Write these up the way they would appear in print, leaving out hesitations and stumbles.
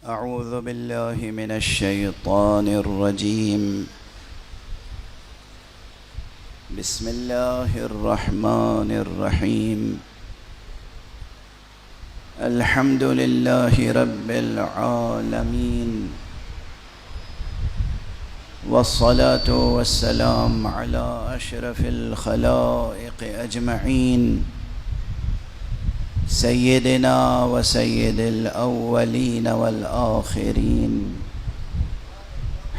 أعوذ بالله من الشيطان الرجيم. بسم الله الرحمن الرحيم. الحمد لله رب العالمين، والصلاة والسلام على أشرف الخلائق أجمعين، سيدنا وسيد الأولين والآخرين،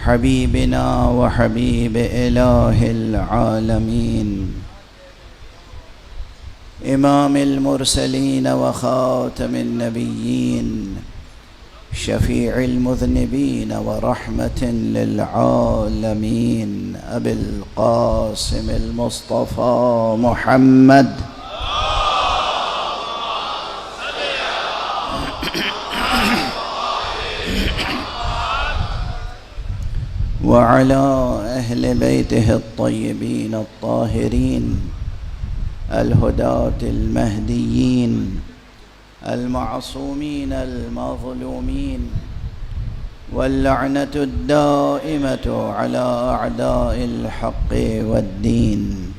حبيبنا وحبيب إله العالمين، إمام المرسلين وخاتم النبيين، شفيع المذنبين ورحمة للعالمين، أبي القاسم المصطفى محمد وعلى أهل بيته الطيبين الطاهرين الهداة المهديين المعصومين المظلومين، واللعنة الدائمة على أعداء الحق والدين.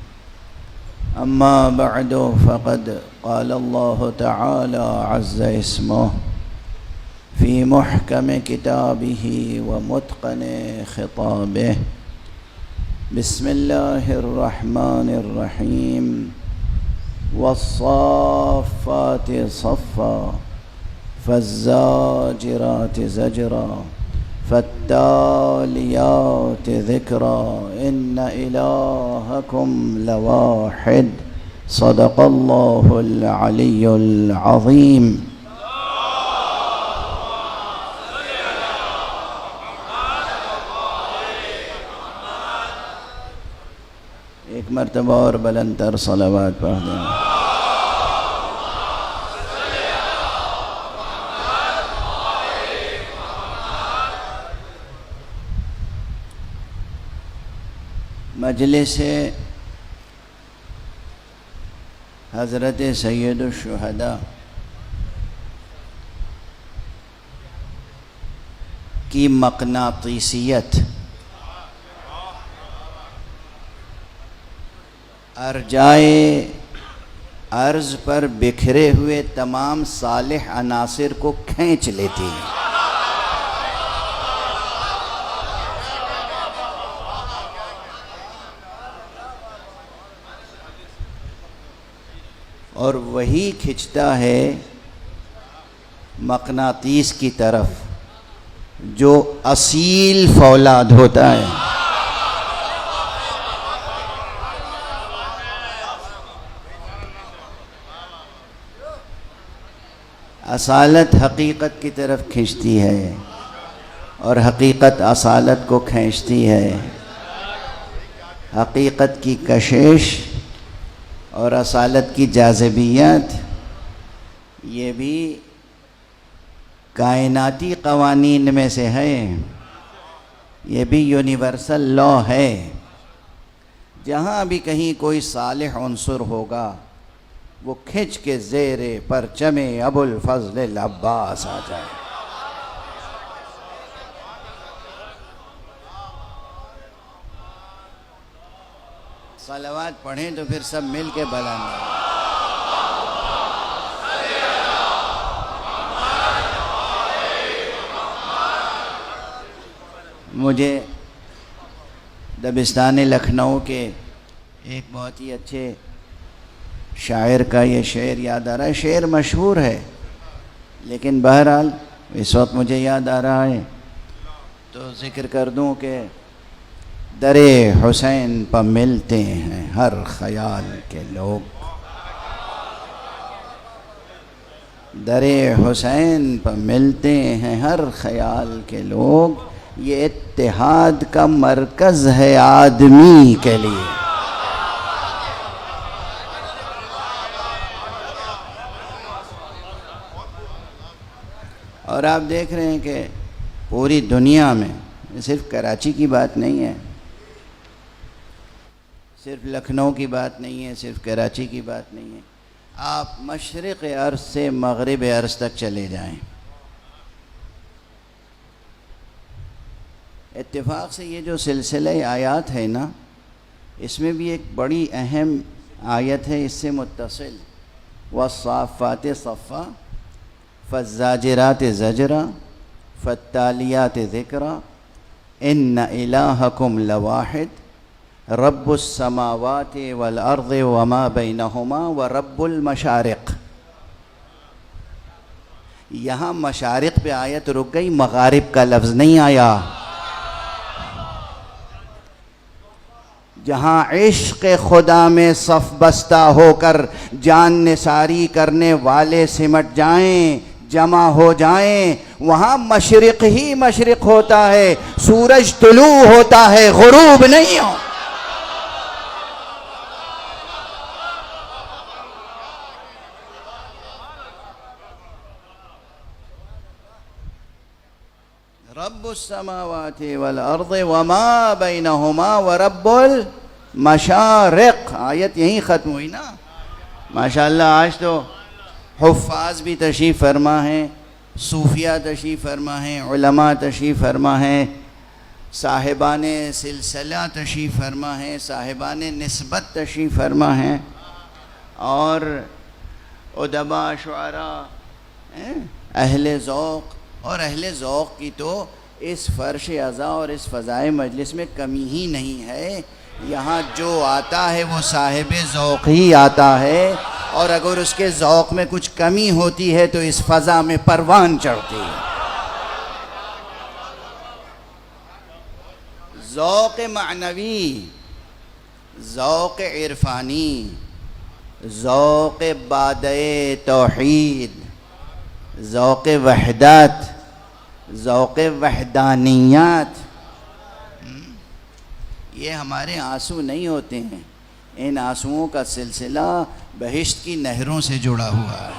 أما بعد، فقد قال الله تعالى عز اسمه في محكم كتابه ومتقن خطابه: بسم الله الرحمن الرحيم. والصافات صفا، فالزاجرات زجرا، فالتاليات ذكرا، إن إلهكم لواحد. صدق الله العلي العظيم. ایک مرتبہ اور بلند تر صلوات پڑھ دیں۔ مجلس حضرت سید الشہداء کی مقناطیسیت ارجائے ارض پر بکھرے ہوئے تمام صالح عناصر کو کھینچ لیتی ہے۔ اور وہی کھنچتا ہے مقناطیس کی طرف جو اصیل فولاد ہوتا ہے۔ اصالت حقیقت کی طرف کھینچتی ہے اور حقیقت اصالت کو کھینچتی ہے۔ حقیقت کی کشش اور اصالت کی جاذبیت یہ بھی کائناتی قوانین میں سے ہے، یہ بھی یونیورسل لا ہے۔ جہاں بھی کہیں کوئی صالح عنصر ہوگا وہ کھنچ کے زیر پرچم ابو الفضل العباس آ جائے۔ صلوات پڑھیں تو پھر سب مل کے بلند۔ مجھے دبستان لکھنؤ کے ایک بہت ہی اچھے شاعر کا یہ شعر یاد آ رہا ہے۔ شعر مشہور ہے لیکن بہرحال اس وقت مجھے یاد آ رہا ہے تو ذکر کر دوں کہ در حسین پہ ملتے ہیں ہر خیال کے لوگ، در حسین پہ ملتے ہیں ہر خیال کے لوگ، یہ اتحاد کا مرکز ہے آدمی کے لیے۔ اور آپ دیکھ رہے ہیں کہ پوری دنیا میں، صرف کراچی کی بات نہیں ہے، صرف لکھنؤ کی بات نہیں ہے، صرف کراچی کی بات نہیں ہے، آپ مشرق عرض سے مغرب عرض تک چلے جائیں، اتفاق سے یہ جو سلسلہ آیات ہے نا، اس میں بھی ایک بڑی اہم آیت ہے اس سے متصل، والصافات صفا فالزاجرات زجرا فالتالیات ذکرا ان الہکم لواحد رب السماوات والارض وما بینہما ورب المشارق۔ یہاں مشارق پہ آیت رک گئی، مغارب کا لفظ نہیں آیا۔ جہاں عشق خدا میں صف بستہ ہو کر جان نثاری کرنے والے سمٹ جائیں، جمع ہو جائیں، وہاں مشرق ہی مشرق ہوتا ہے، سورج طلوع ہوتا ہے، غروب نہیں ہو۔ رب السماوات والارض وما بینہما ورب المشارق۔ آیت یہیں ختم ہوئی نا۔ ماشاءاللہ آج تو حفاظ بھی تشریف فرما ہیں، صوفیہ تشریف فرما ہیں، علماء تشریف فرما ہیں، صاحبان سلسلہ تشریف فرما ہیں، صاحبان نسبت تشریف فرما ہیں، اور ادباء، شعراء، اہل ذوق۔ اور اہل ذوق کی تو اس فرش عزا اور اس فضائے مجلس میں کمی ہی نہیں ہے۔ یہاں جو آتا ہے وہ صاحب ذوق ہی آتا ہے، اور اگر اس کے ذوق میں کچھ کمی ہوتی ہے تو اس فضا میں پروان چڑھتی ہے۔ ذوق معنوی، ذوق عرفانی، ذوق بادئ توحید، ذوق وحدت، ذوق وحدانیت، یہ ہمارے آنسو نہیں ہوتے ہیں، ان آنسوؤں کا سلسلہ بہشت کی نہروں سے جڑا ہوا ہے۔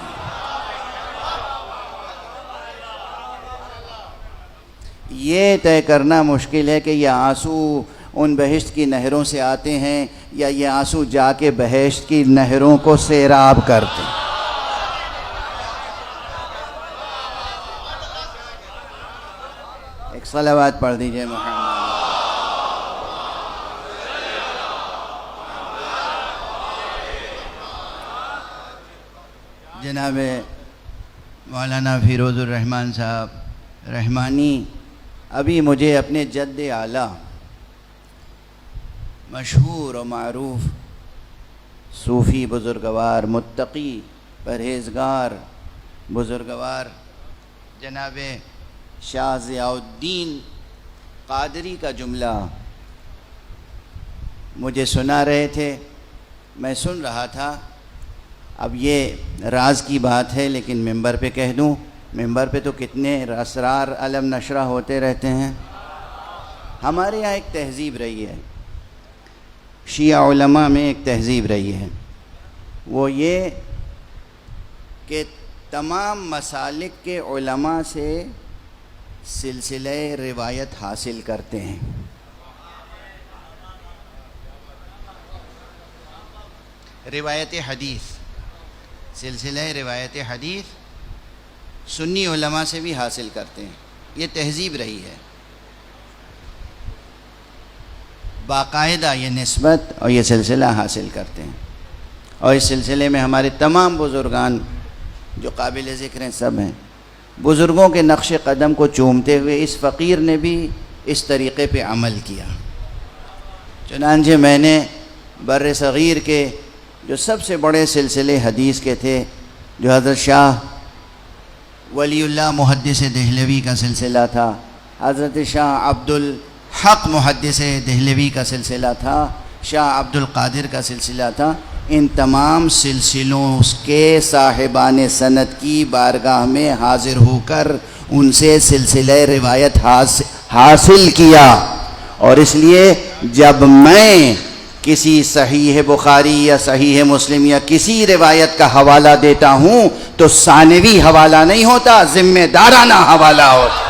یہ طے کرنا مشکل ہے کہ یہ آنسو ان بہشت کی نہروں سے آتے ہیں یا یہ آنسو جا کے بہشت کی نہروں کو سیراب کرتے ہیں۔ ایک صلوات پڑھ دیجئے محمد۔ جناب مولانا فیروز الرحمن صاحب رحمانی ابھی مجھے اپنے جد اعلیٰ، مشہور و معروف صوفی بزرگوار، متقی، پرہیزگار بزرگوار جناب شاہ ضیاء الدین قادری کا جملہ مجھے سنا رہے تھے، میں سن رہا تھا۔ اب یہ راز کی بات ہے لیکن ممبر پہ کہہ دوں، ممبر پہ تو کتنے اسرار علم نشرہ ہوتے رہتے ہیں۔ ہمارے یہاں ایک تہذیب رہی ہے، شیعہ علماء میں ایک تہذیب رہی ہے، وہ یہ کہ تمام مسالک کے علماء سے سلسلہ روایت حاصل کرتے ہیں۔ روایت حدیث، سلسلہ روایت حدیث سنی علماء سے بھی حاصل کرتے ہیں، یہ تہذیب رہی ہے۔ باقاعدہ یہ نسبت اور یہ سلسلہ حاصل کرتے ہیں، اور اس سلسلے میں ہمارے تمام بزرگان جو قابل ذکر ہیں سب ہیں۔ بزرگوں کے نقش قدم کو چومتے ہوئے اس فقیر نے بھی اس طریقے پہ عمل کیا۔ چنانچہ میں نے بر صغیر کے جو سب سے بڑے سلسلے حدیث کے تھے، جو حضرت شاہ ولی اللہ محدث دہلوی کا سلسلہ تھا، حضرت شاہ عبد الحق محدث دہلوی کا سلسلہ تھا، شاہ عبد القادر کا سلسلہ تھا، ان تمام سلسلوں کے صاحبان سند کی بارگاہ میں حاضر ہو کر ان سے سلسلہ روایت حاصل کیا۔ اور اس لیے جب میں کسی صحیح بخاری یا صحیح مسلم یا کسی روایت کا حوالہ دیتا ہوں تو ثانوی حوالہ نہیں ہوتا، ذمہ دارانہ حوالہ ہوتا۔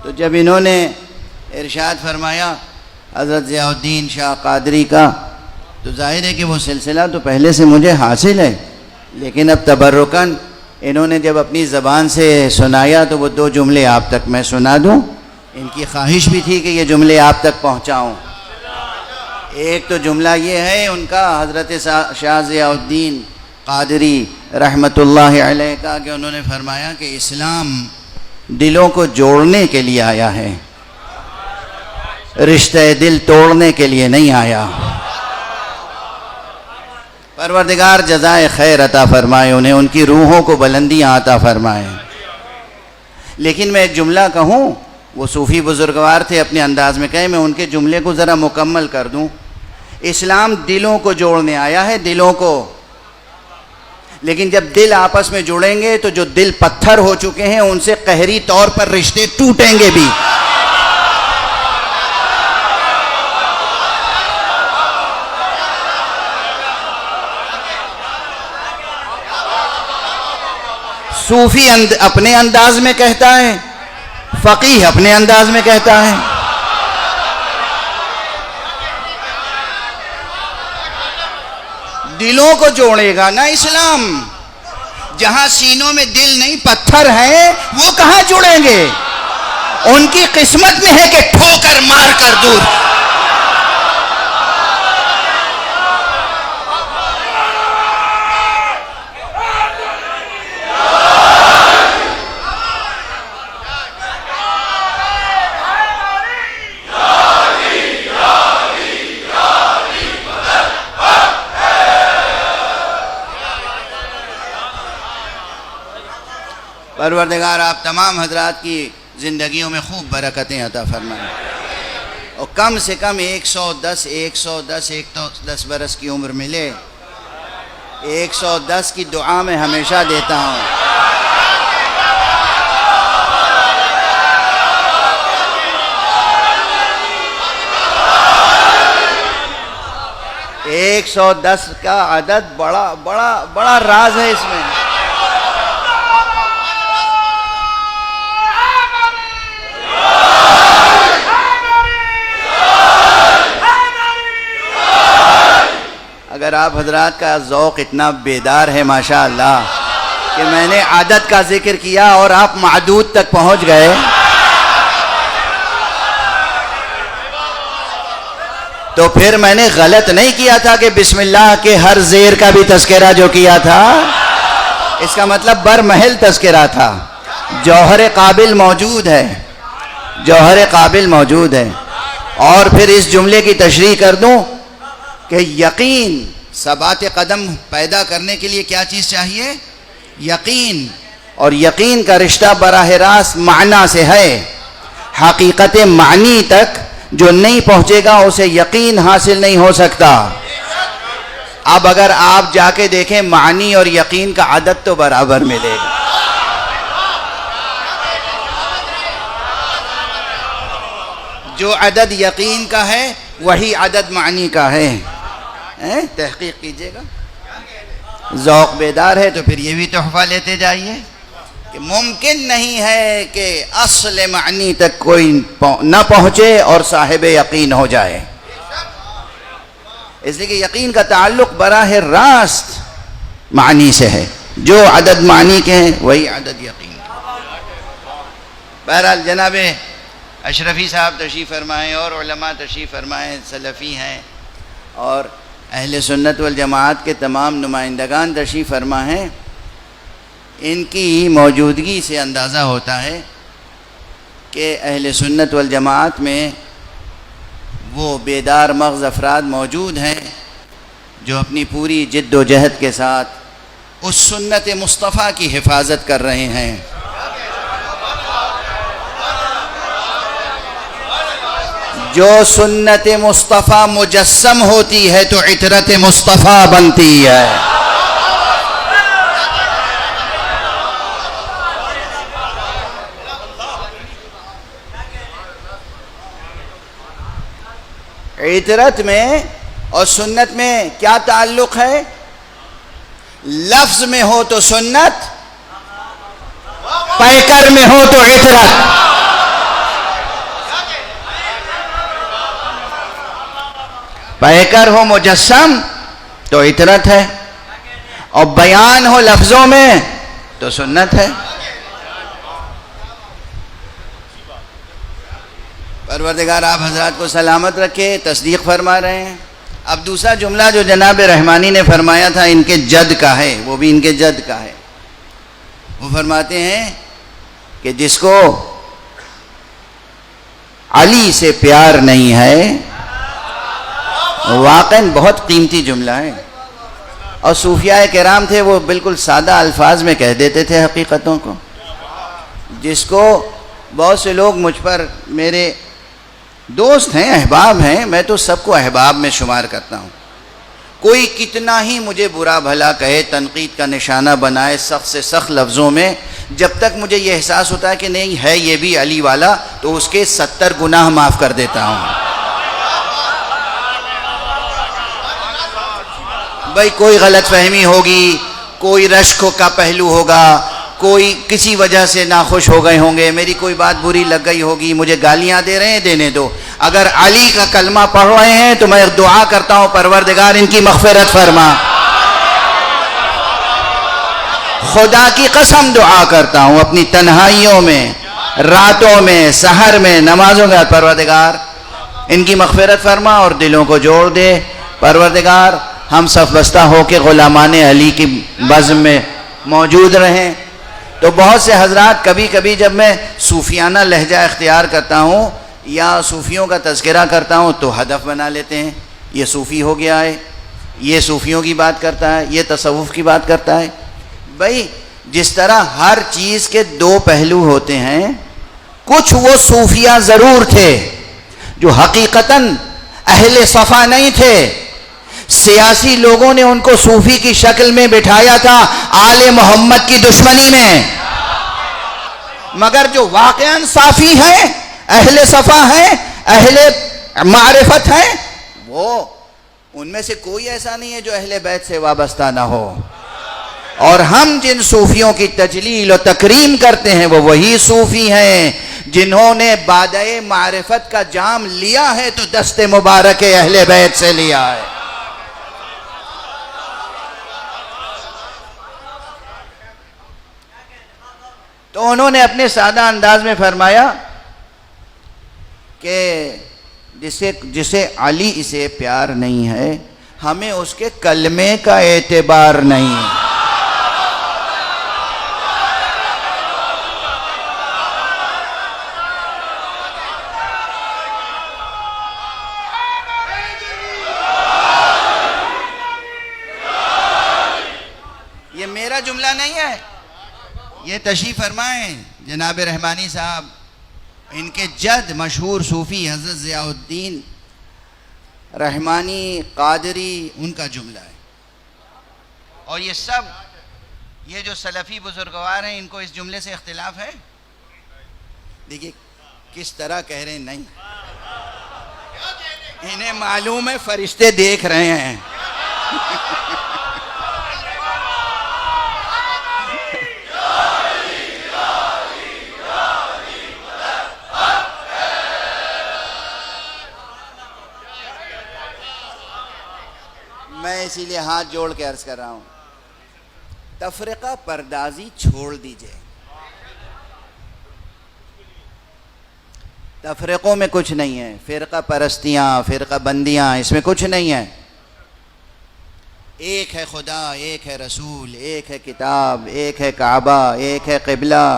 تو جب انہوں نے ارشاد فرمایا حضرت ضیاء الدین شاہ قادری کا، تو ظاہر ہے کہ وہ سلسلہ تو پہلے سے مجھے حاصل ہے، لیکن اب تبرکاً انہوں نے جب اپنی زبان سے سنایا تو وہ 2 جملے آپ تک میں سنا دوں. ان کی خواہش بھی تھی کہ یہ جملے آپ تک پہنچاؤں. ایک تو جملہ یہ ہے ان کا حضرت شاہ ضیاء الدین قادری رحمۃ اللہ علیہ کا، کہ انہوں نے فرمایا کہ اسلام دلوں کو جوڑنے کے لیے آیا ہے، رشتہ دل توڑنے کے لیے نہیں آیا. پروردگار جزائے خیر عطا فرمائے انہیں، ان کی روحوں کو بلندیاں عطا فرمائے. لیکن میں ایک جملہ کہوں، وہ صوفی بزرگوار تھے، اپنے انداز میں کہیں، میں ان کے جملے کو ذرا مکمل کر دوں. اسلام دلوں کو جوڑنے آیا ہے، دلوں کو. لیکن جب دل آپس میں جڑیں گے تو جو دل پتھر ہو چکے ہیں ان سے قہری طور پر رشتے ٹوٹیں گے بھی. صوفی اپنے انداز میں کہتا ہے، فقیہ اپنے انداز میں کہتا ہے. دلوں کو جوڑے گا نا اسلام. جہاں سینوں میں دل نہیں پتھر ہیں وہ کہاں جڑیں گے؟ ان کی قسمت میں ہے کہ ٹھوکر مار کر دور. پروردگار آپ تمام حضرات کی زندگیوں میں خوب برکتیں عطا فرمائیں، اور کم سے کم 110 برس کی عمر ملے. 110 کی دعا میں ہمیشہ دیتا ہوں. ایک 110 کا عدد بڑا راز ہے اس میں. اگر آپ حضرات کا ذوق اتنا بیدار ہے ماشاءاللہ کہ میں نے عدد کا ذکر کیا اور آپ معدود تک پہنچ گئے، تو پھر میں نے غلط نہیں کیا تھا کہ بسم اللہ کے ہر زیر کا بھی تذکرہ جو کیا تھا، اس کا مطلب برمحل تذکرہ تھا. جوہر قابل موجود ہے، جوہر قابل موجود ہے. اور پھر اس جملے کی تشریح کر دوں کہ یقین، ثبات قدم پیدا کرنے کے لیے کیا چیز چاہیے؟ یقین. اور یقین کا رشتہ براہ راست معنی سے ہے. حقیقت معنی تک جو نہیں پہنچے گا اسے یقین حاصل نہیں ہو سکتا. اب اگر آپ جا کے دیکھیں معنی اور یقین کا عدد تو برابر ملے گا. جو عدد یقین کا ہے وہی عدد معنی کا ہے. تحقیق کیجئے گا. ذوق بیدار ہے تو پھر یہ بھی تحفہ لیتے جائیے کہ ممکن نہیں ہے کہ اصل معنی تک کوئی نہ پہنچے اور صاحب یقین ہو جائے. اس لیے کہ یقین کا تعلق براہ راست معنی سے ہے. جو عدد معنی کے ہیں وہی عدد یقین کے. بہرحال جناب اشرفی صاحب تشریف فرمائیں اور علماء تشریف فرمائیں، سلفی ہیں، اور اہل سنت والجماعت کے تمام نمائندگان تشریف فرما ہیں. ان کی موجودگی سے اندازہ ہوتا ہے کہ اہل سنت والجماعت میں وہ بیدار مغز افراد موجود ہیں جو اپنی پوری جد و جہد کے ساتھ اس سنت مصطفیٰ کی حفاظت کر رہے ہیں. جو سنت مصطفیٰ مجسم ہوتی ہے تو عطرت مصطفیٰ بنتی ہے. عطرت میں اور سنت میں کیا تعلق ہے؟ لفظ میں ہو تو سنت، پیکر میں ہو تو عطرت. پیکر ہو مجسم تو عطرت ہے، اور بیان ہو لفظوں میں تو سنت ہے. پروردگار آپ حضرات کو سلامت رکھے. تصدیق فرما رہے ہیں. اب دوسرا جملہ جو جناب رحمانی نے فرمایا تھا ان کے جد کا ہے، وہ بھی ان کے جد کا ہے. وہ فرماتے ہیں کہ جس کو علی سے پیار نہیں ہے، واقعاً بہت قیمتی جملہ ہے. اور صوفیاء کرام تھے وہ بالکل سادہ الفاظ میں کہہ دیتے تھے حقیقتوں کو، جس کو بہت سے لوگ مجھ پر میرے دوست ہیں، احباب ہیں، میں تو سب کو احباب میں شمار کرتا ہوں. کوئی کتنا ہی مجھے برا بھلا کہے، تنقید کا نشانہ بنائے سخت سے سخت لفظوں میں، جب تک مجھے یہ احساس ہوتا ہے کہ نہیں ہے یہ بھی علی والا، تو اس کے 70 گناہ معاف کر دیتا ہوں. بھائی کوئی غلط فہمی ہوگی، کوئی رشک کا پہلو ہوگا، کوئی کسی وجہ سے ناخوش ہو گئے ہوں گے، میری کوئی بات بری لگ گئی ہوگی، مجھے گالیاں دے رہے ہیں، دینے دو. اگر علی کا کلمہ پڑھ رہے ہیں تو میں دعا کرتا ہوں پروردگار ان کی مغفرت فرما. خدا کی قسم دعا کرتا ہوں اپنی تنہائیوں میں، راتوں میں، سحر میں، نمازوں میں، پروردگار ان کی مغفرت فرما اور دلوں کو جوڑ دے. پروردگار ہم صف بستہ ہو کے غلامان علی کی بزم میں موجود رہیں. تو بہت سے حضرات کبھی کبھی جب میں صوفیانہ لہجہ اختیار کرتا ہوں یا صوفیوں کا تذکرہ کرتا ہوں تو ہدف بنا لیتے ہیں، یہ صوفی ہو گیا ہے، یہ صوفیوں کی بات کرتا ہے، یہ تصوف کی بات کرتا ہے. بھائی جس طرح ہر چیز کے دو پہلو ہوتے ہیں، کچھ وہ صوفیہ ضرور تھے جو حقیقتاً اہل صفا نہیں تھے. سیاسی لوگوں نے ان کو صوفی کی شکل میں بٹھایا تھا آل محمد کی دشمنی میں، مگر جو واقعاً صافی ہیں، اہل صفا ہیں، اہل معرفت ہیں، وہ ان میں سے کوئی ایسا نہیں ہے جو اہل بیت سے وابستہ نہ ہو. اور ہم جن صوفیوں کی تجلیل و تکریم کرتے ہیں وہ وہی صوفی ہیں جنہوں نے بادئے معرفت کا جام لیا ہے تو دست مبارک اہل بیت سے لیا ہے. تو انہوں نے اپنے سادہ انداز میں فرمایا کہ جسے علی سے پیار نہیں ہے، ہمیں اس کے کلمے کا اعتبار نہیں ہے. یہ میرا جملہ نہیں ہے، یہ تشریف فرمائیں جناب رحمانی صاحب، ان کے جد مشہور صوفی حضرت ضیاء الدین رحمانی قادری، ان کا جملہ ہے. اور یہ سب یہ جو سلفی بزرگوار ہیں ان کو اس جملے سے اختلاف ہے. دیکھیے کس طرح کہہ رہے ہیں، نہیں انہیں معلوم ہے فرشتے دیکھ رہے ہیں. میں اسی لیے ہاتھ جوڑ کے عرض کر رہا ہوں، تفرقہ پردازی چھوڑ دیجئے. تفرقوں میں کچھ نہیں ہے، فرقہ پرستیاں، فرقہ بندیاں، اس میں کچھ نہیں ہے. ایک ہے خدا، ایک ہے رسول، ایک ہے کتاب، ایک ہے کعبہ، ایک ہے قبلہ.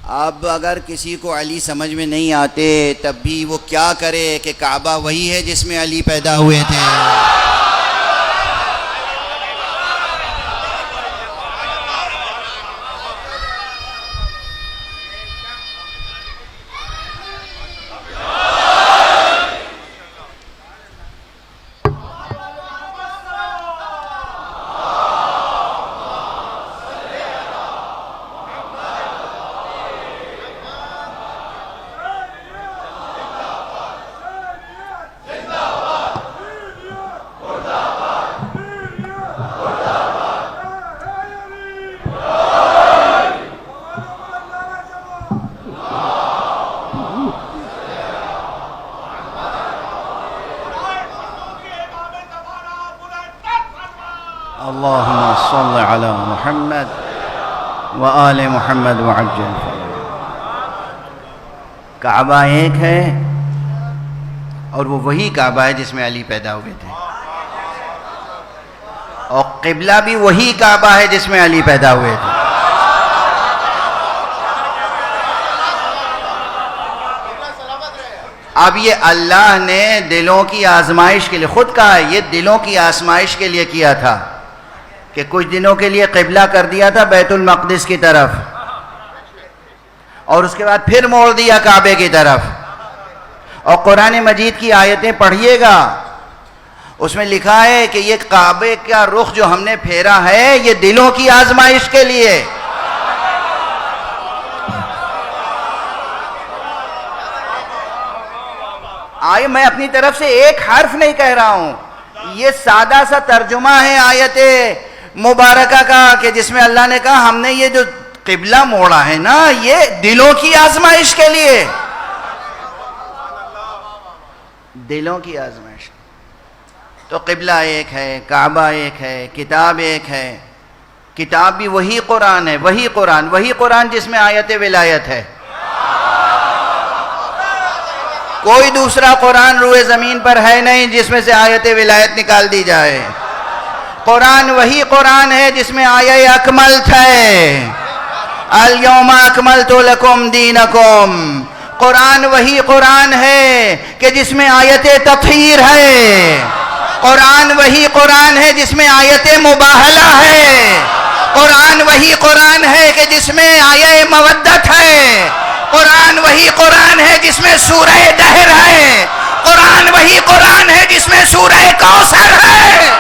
اب اگر کسی کو علی سمجھ میں نہیں آتے تب بھی وہ کیا کرے کہ کعبہ وہی ہے جس میں علی پیدا ہوئے تھے. اللہم صل علی محمد وآل محمد وعجل فرجہ۔ کعبہ ایک ہے اور وہ وہی کعبہ ہے جس میں علی پیدا ہوئے تھے، اور قبلہ بھی وہی کعبہ ہے جس میں علی پیدا ہوئے تھے۔ اب یہ اللہ نے دلوں کی آزمائش کے لیے خود کہا ہے، یہ دلوں کی آزمائش کے لیے کیا تھا کہ کچھ دنوں کے لیے قبلہ کر دیا تھا بیت المقدس کی طرف، اور اس کے بعد پھر موڑ دیا کعبے کی طرف۔ اور قرآن مجید کی آیتیں پڑھیے گا، اس میں لکھا ہے کہ یہ کعبے کا رخ جو ہم نے پھیرا ہے یہ دلوں کی آزمائش کے لیے۔ آئے میں اپنی طرف سے ایک حرف نہیں کہہ رہا ہوں، یہ سادہ سا ترجمہ ہے آیت مبارکہ کا کہ جس میں اللہ نے کہا ہم نے یہ جو قبلہ موڑا ہے نا یہ دلوں کی آزمائش کے لیے، دلوں کی آزمائش۔ تو قبلہ ایک ہے، کعبہ ایک ہے، کتاب ایک ہے، کتاب بھی وہی قرآن ہے، وہی قرآن جس میں آیت ولایت ہے۔ کوئی دوسرا قرآن روئے زمین پر ہے نہیں جس میں سے آیت ولایت نکال دی جائے۔ قرآن وہی قرآن ہے جس میں آیہ اکملت ہے، الیوم اکملت لکم دینکم۔ قرآن وہی قرآن ہے کہ جس میں آیت تطہیر ہے۔ قرآن وہی قرآن ہے جس میں آیت مباہلہ ہے۔ قرآن وہی قرآن ہے کہ جس میں آیہ مودت ہے۔ قرآن وہی قرآن ہے جس میں سورہ دہر ہے۔ قرآن وہی قرآن ہے جس میں سورہ کوثر ہے۔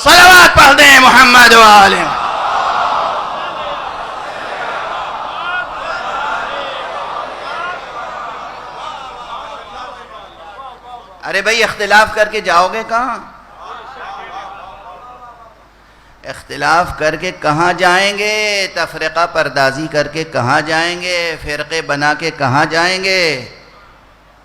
صلوات پڑھ دیں محمد وآلہ۔ ارے بھائی اختلاف کر کے جاؤ گے کہاں؟ اختلاف کر کے کہاں جائیں گے؟ تفرقہ پردازی کر کے کہاں جائیں گے؟ فرقے بنا کے کہاں جائیں گے؟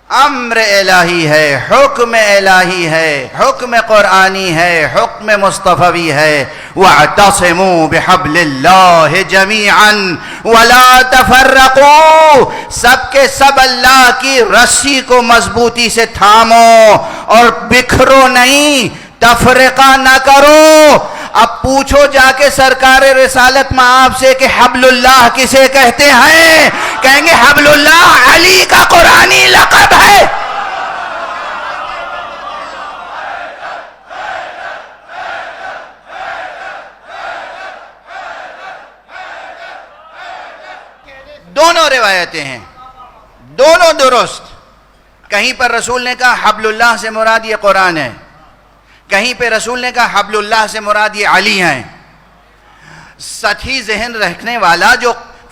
امر الہی ہے، حکم الہی ہے، حکم قرآنی ہے، حکم مصطفی ہے۔ وَاعْتَصِمُوا بِحَبْلِ اللَّهِ جَمِيعًا وَلَا تَفَرَّقُوا۔ سب کے سب اللہ کی رسی کو مضبوطی سے تھامو اور بکھرو نہیں، تفرقہ نہ کرو۔ اب پوچھو جا کے سرکار رسالت مآب سے کہ حبل اللہ کسے کہتے ہیں؟ کہیں گے حبل اللہ علی کا قرآنی لقب ہے۔ دونوں روایتیں ہیں، دونوں درست۔ کہیں پر رسول نے کہا حبل اللہ سے مراد یہ قرآن ہے، کہیں پہ رسول نے کہا حبل اللہ سے مراد یہ علی ہیں۔ سطحی ذہن رکھنے والا جو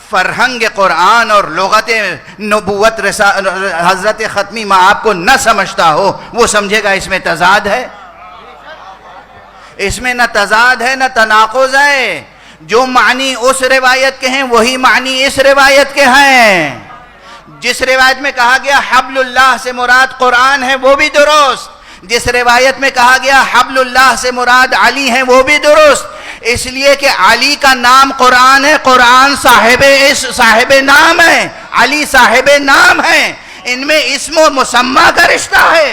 فرہنگ قرآن اور لغت نبوت حضرت ختمی مآب کو نہ سمجھتا ہو وہ سمجھے گا اس میں تضاد ہے، اس میں نہ تضاد ہے نہ تناقض ہے۔ جو معنی اس روایت کے ہیں وہی معنی اس روایت کے ہیں۔ جس روایت میں کہا گیا حبل اللہ سے مراد قرآن ہے وہ بھی درست، جس روایت میں کہا گیا حبل اللہ سے مراد علی ہیں وہ بھی درست، اس لیے کہ علی کا نام قرآن ہے، قرآن صاحب نام ہے، علی صاحب نام ہے، ان میں اسم و مسمہ کا رشتہ ہے۔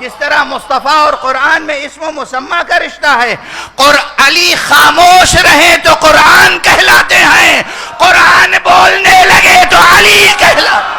جس طرح مصطفیٰ اور قرآن میں اسم و مسمہ کا رشتہ ہے۔ علی خاموش رہے تو قرآن کہلاتے ہیں، قرآن بولنے لگے تو علی کہلاتے ہیں۔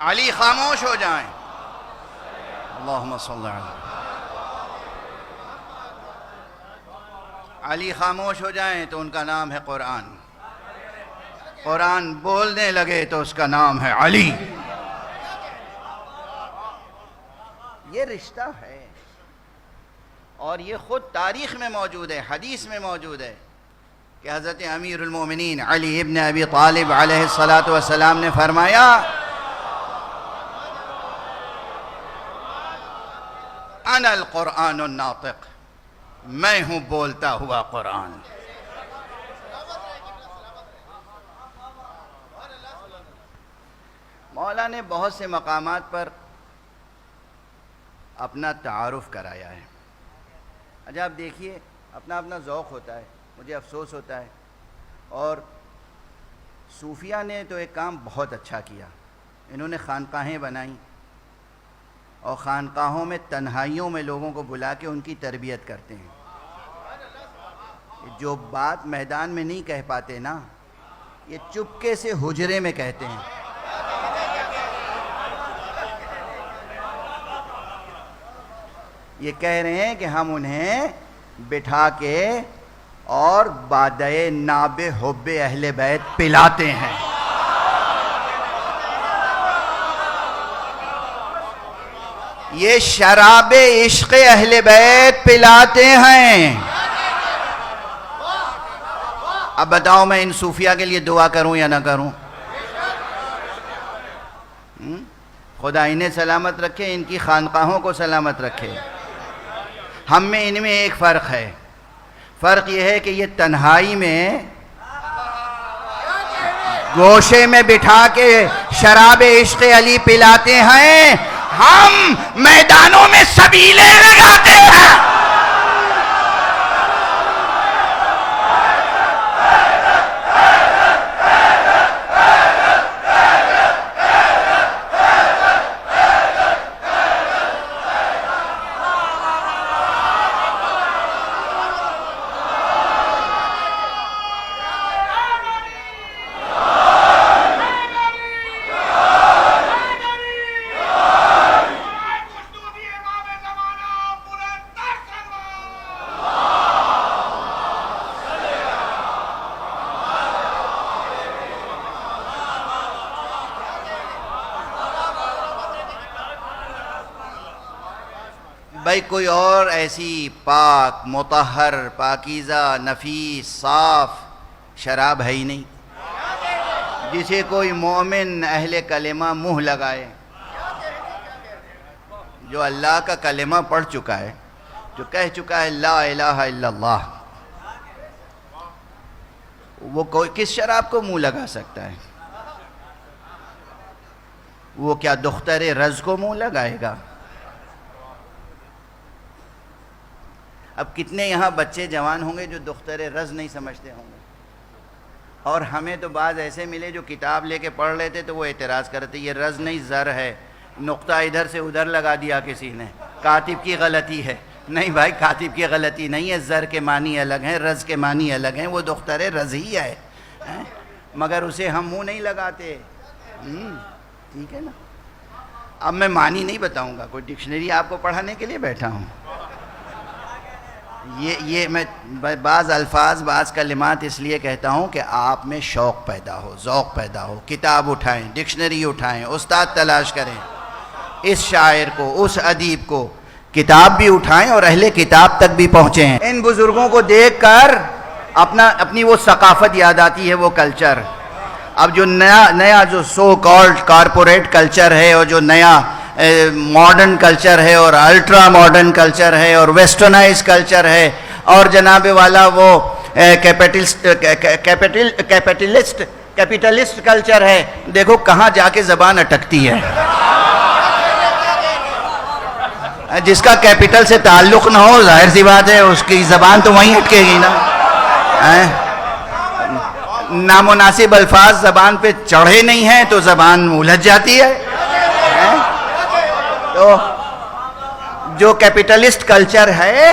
علی خاموش ہو جائیں۔ اللہم صلی علی علی خاموش ہو جائیں تو ان کا نام ہے قرآن، قرآن بولنے لگے تو اس کا نام ہے علی۔ یہ رشتہ ہے، اور یہ خود تاریخ میں موجود ہے، حدیث میں موجود ہے کہ حضرت امیر المومنین علی ابن ابی طالب علیہ السلام نے فرمایا انا القرآن الناطق، میں ہوں بولتا ہوا قرآن۔ مولا نے بہت سے مقامات پر اپنا تعارف کرایا ہے۔ اچھا آپ دیکھیے، اپنا اپنا ذوق ہوتا ہے، مجھے افسوس ہوتا ہے، اور صوفیہ نے تو ایک کام بہت اچھا کیا، انہوں نے خانقاہیں بنائیں، اور خانقاہوں میں تنہائیوں میں لوگوں کو بلا کے ان کی تربیت کرتے ہیں۔ جو بات میدان میں نہیں کہہ پاتے نا، یہ چپکے سے حجرے میں کہتے ہیں۔ یہ کہہ رہے ہیں کہ ہم انہیں بٹھا کے اور بادئے ناب حب اہل بیت پلاتے ہیں۔ یہ شراب عشق اہل بیت پلاتے ہیں۔ اب بتاؤ میں ان صوفیہ کے لیے دعا کروں یا نہ کروں؟ خدا انہیں سلامت رکھے، ان کی خانقاہوں کو سلامت رکھے۔ ہم میں ان میں ایک فرق ہے، فرق یہ ہے کہ یہ تنہائی میں گوشے میں بٹھا کے شراب عشق علی پلاتے ہیں، ہم میدانوں میں سبیلے لگاتے ہیں۔ بھائی کوئی اور ایسی پاک مطہر پاکیزہ نفیس صاف شراب ہے ہی نہیں جسے کوئی مومن اہل کلمہ منہ لگائے، جو اللہ کا کلمہ پڑھ چکا ہے، جو کہہ چکا ہے لا الہ الا اللہ، وہ کوئی کس شراب کو منہ لگا سکتا ہے؟ وہ کیا دختر رز کو منہ لگائے گا؟ اب کتنے یہاں بچے جوان ہوں گے جو دختر رز نہیں سمجھتے ہوں گے، اور ہمیں تو بعض ایسے ملے جو کتاب لے کے پڑھ لیتے تو وہ اعتراض کرتے یہ رز نہیں زر ہے، نقطہ ادھر سے ادھر لگا دیا کسی نے، کاتب کی غلطی ہے۔ نہیں بھائی، کاتب کی غلطی نہیں ہے، زر کے معنی الگ ہیں، رز کے معنی الگ ہیں، وہ دختر رز ہی ہے، مگر اسے ہم منہ نہیں لگاتے۔ ٹھیک ہے نا؟ اب میں معنی نہیں بتاؤں گا، کوئی ڈکشنری آپ کو پڑھانے کے لیے بیٹھا ہوں۔ یہ میں بعض الفاظ بعض کلمات اس لیے کہتا ہوں کہ آپ میں شوق پیدا ہو، ذوق پیدا ہو، کتاب اٹھائیں، ڈکشنری اٹھائیں، استاد تلاش کریں، اس شاعر کو، اس ادیب کو، کتاب بھی اٹھائیں اور اہل کتاب تک بھی پہنچیں۔ ان بزرگوں کو دیکھ کر اپنی وہ ثقافت یاد آتی ہے، وہ کلچر۔ اب جو نیا جو سو کالڈ کارپوریٹ کلچر ہے، اور جو نیا ماڈرن کلچر ہے، اور الٹرا ماڈرن کلچر ہے، اور ویسٹرنائز کلچر ہے، اور جناب والا وہ کیپٹلسٹ کلچر ہے، دیکھو کہاں جا کے زبان اٹکتی ہے۔ جس کا کیپٹل سے تعلق نہ ہو، ظاہر سی بات ہے اس کی زبان تو وہیں اٹکے گی نا۔ نامناسب الفاظ زبان پہ چڑھے نہیں ہیں تو زبان الجھ جاتی ہے۔ تو جو کیپٹلسٹ کلچر ہے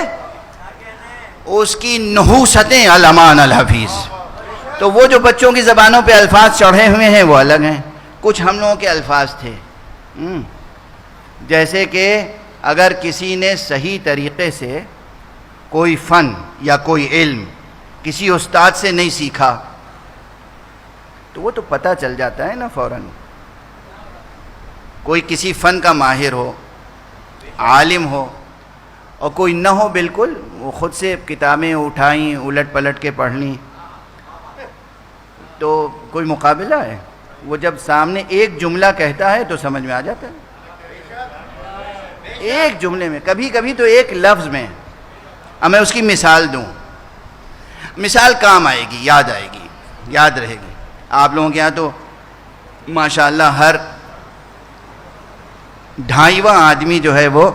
اس کی نحوستیں الامان الحفیظ، تو وہ جو بچوں کی زبانوں پہ الفاظ چڑھے ہوئے ہیں وہ الگ ہیں۔ کچھ ہم لوگوں کے الفاظ تھے، جیسے کہ اگر کسی نے صحیح طریقے سے کوئی فن یا کوئی علم کسی استاد سے نہیں سیکھا تو وہ تو پتہ چل جاتا ہے نا فوراً۔ کوئی کسی فن کا ماہر ہو، عالم ہو اور کوئی نہ ہو بالکل، وہ خود سے کتابیں اٹھائیں الٹ پلٹ کے پڑھ لیں، تو کوئی مقابلہ ہے؟ وہ جب سامنے ایک جملہ کہتا ہے تو سمجھ میں آ جاتا ہے، ایک جملے میں، کبھی کبھی تو ایک لفظ میں۔ اب میں اس کی مثال دوں، مثال کام آئے گی، یاد آئے گی، یاد رہے گی۔ آپ لوگوں کے یہاں تو ماشاءاللہ ہر 2.5واں آدمی جو ہے وہ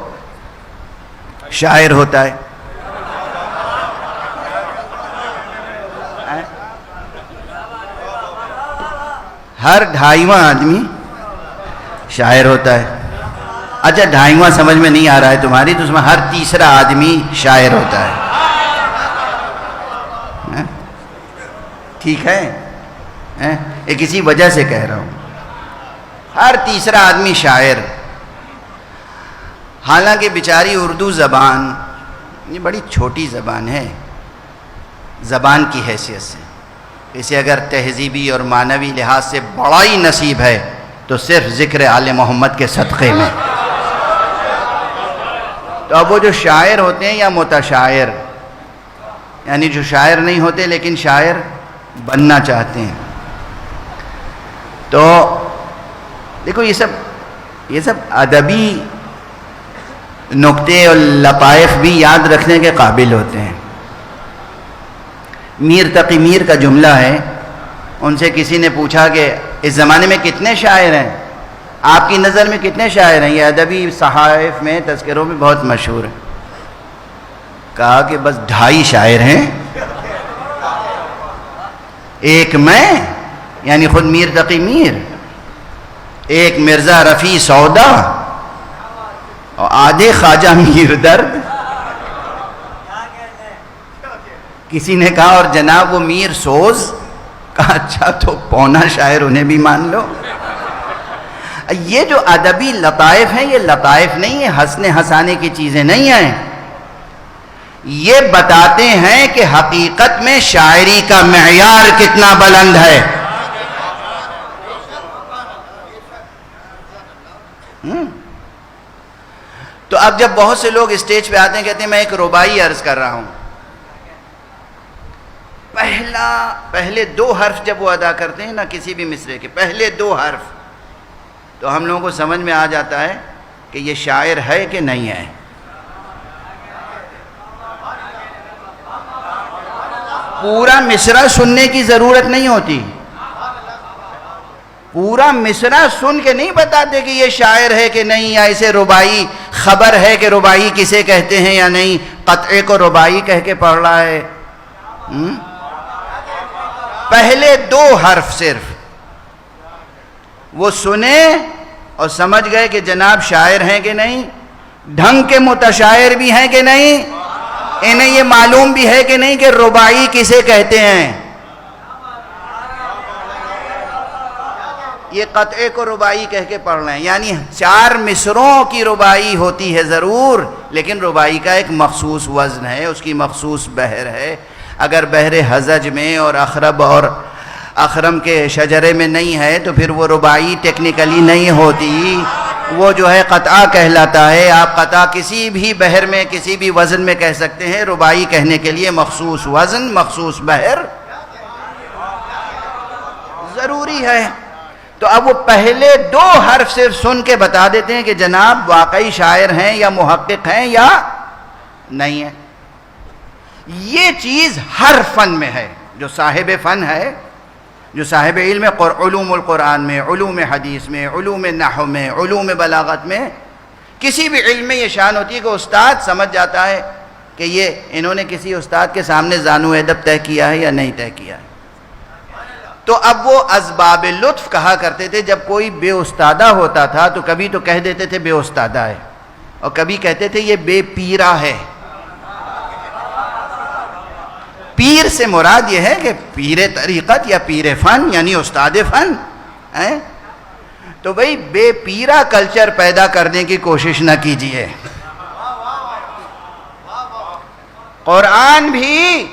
شاعر ہوتا ہے، ہر 2.5واں آدمی شاعر ہوتا ہے۔ اچھا 2.5واں سمجھ میں نہیں آ رہا ہے تمہاری، تو اس میں ہر 3را آدمی شاعر ہوتا ہے، ٹھیک ہے؟ یہ کسی وجہ سے کہہ رہا ہوں، ہر 3را آدمی شاعر۔ حالانکہ بیچاری اردو زبان یہ بڑی چھوٹی زبان ہے زبان کی حیثیت سے، اسے اگر تہذیبی اور معنوی لحاظ سے بڑا ہی نصیب ہے تو صرف ذکر آل محمد کے صدقے میں۔ تو اب وہ جو شاعر ہوتے ہیں یا متشاعر، یعنی جو شاعر نہیں ہوتے لیکن شاعر بننا چاہتے ہیں، تو دیکھو یہ سب ادبی نکتے اور لطائف بھی یاد رکھنے کے قابل ہوتے ہیں۔ میر تقی میر کا جملہ ہے، ان سے کسی نے پوچھا کہ اس زمانے میں کتنے شاعر ہیں، آپ کی نظر میں کتنے شاعر ہیں؟ یہ ادبی صحائف میں تذکروں میں بہت مشہور ہے۔ کہا کہ بس 2.5 شاعر ہیں، ایک میں یعنی خود میر تقی میر، ایک مرزا رفیع سودا اور آدھے خواجہ میر درد۔ کسی نے کہا اور جناب وہ میر سوز؟ کہا اچھا تو 1.25 شاعر انہیں بھی مان لو۔ یہ جو ادبی لطائف ہیں یہ لطائف نہیں ہیں، ہنسنے ہنسانے کی چیزیں نہیں ہیں، یہ بتاتے ہیں کہ حقیقت میں شاعری کا معیار کتنا بلند ہے۔ تو اب جب بہت سے لوگ اسٹیج پہ آتے ہیں کہتے ہیں میں ایک رباعی عرض کر رہا ہوں، پہلے 2 حرف جب وہ ادا کرتے ہیں نا کسی بھی مصرعے کے پہلے 2 حرف، تو ہم لوگوں کو سمجھ میں آ جاتا ہے کہ یہ شاعر ہے کہ نہیں ہے۔ پورا مصرعہ سننے کی ضرورت نہیں ہوتی، پورا مصرعہ سن کے نہیں بتاتے کہ یہ شاعر ہے کہ نہیں، یا اسے رباعی خبر ہے کہ رباعی کسے کہتے ہیں یا نہیں، قطعے کو رباعی کہہ کے پڑھ رہا ہے۔ پہلے 2 حرف صرف وہ سنے اور سمجھ گئے کہ جناب شاعر ہیں کہ نہیں، ڈھنگ کے متشاعر بھی ہیں کہ نہیں، انہیں یہ معلوم بھی ہے کہ نہیں کہ رباعی کسے کہتے ہیں۔ یہ قطعے کو رباعی کہہ کے پڑھ رہے ہیں، یعنی 4 مصروں کی رباعی ہوتی ہے ضرور، لیکن رباعی کا ایک مخصوص وزن ہے، اس کی مخصوص بحر ہے۔ اگر بحر حزج میں اور اخرب اور اخرم کے شجرے میں نہیں ہے تو پھر وہ رباعی ٹیکنیکلی نہیں ہوتی، وہ جو ہے قطعہ کہلاتا ہے۔ آپ قطعہ کسی بھی بحر میں کسی بھی وزن میں کہہ سکتے ہیں، رباعی کہنے کے لیے مخصوص وزن مخصوص بحر ضروری ہے۔ تو اب وہ پہلے 2 حرف صرف سن کے بتا دیتے ہیں کہ جناب واقعی شاعر ہیں یا محقق ہیں یا نہیں ہیں۔ یہ چیز ہر فن میں ہے، جو صاحب فن ہے، جو صاحب علم علوم القرآن میں، علوم حدیث میں، علوم نحو میں، علوم بلاغت میں، کسی بھی علم میں یہ شان ہوتی ہے کہ استاد سمجھ جاتا ہے کہ یہ انہوں نے کسی استاد کے سامنے زانو ادب طے کیا ہے یا نہیں طے کیا ہے۔ تو اب وہ اسباب لطف کہا کرتے تھے، جب کوئی بے استادہ ہوتا تھا تو کبھی تو کہہ دیتے تھے بے استادہ ہے، اور کبھی کہتے تھے یہ بے پیرا ہے۔ پیر سے مراد یہ ہے کہ پیر طریقت یا پیر فن یعنی استاد فن ہے۔ تو بھئی بے پیرا کلچر پیدا کرنے کی کوشش نہ کیجیے۔ قرآن بھی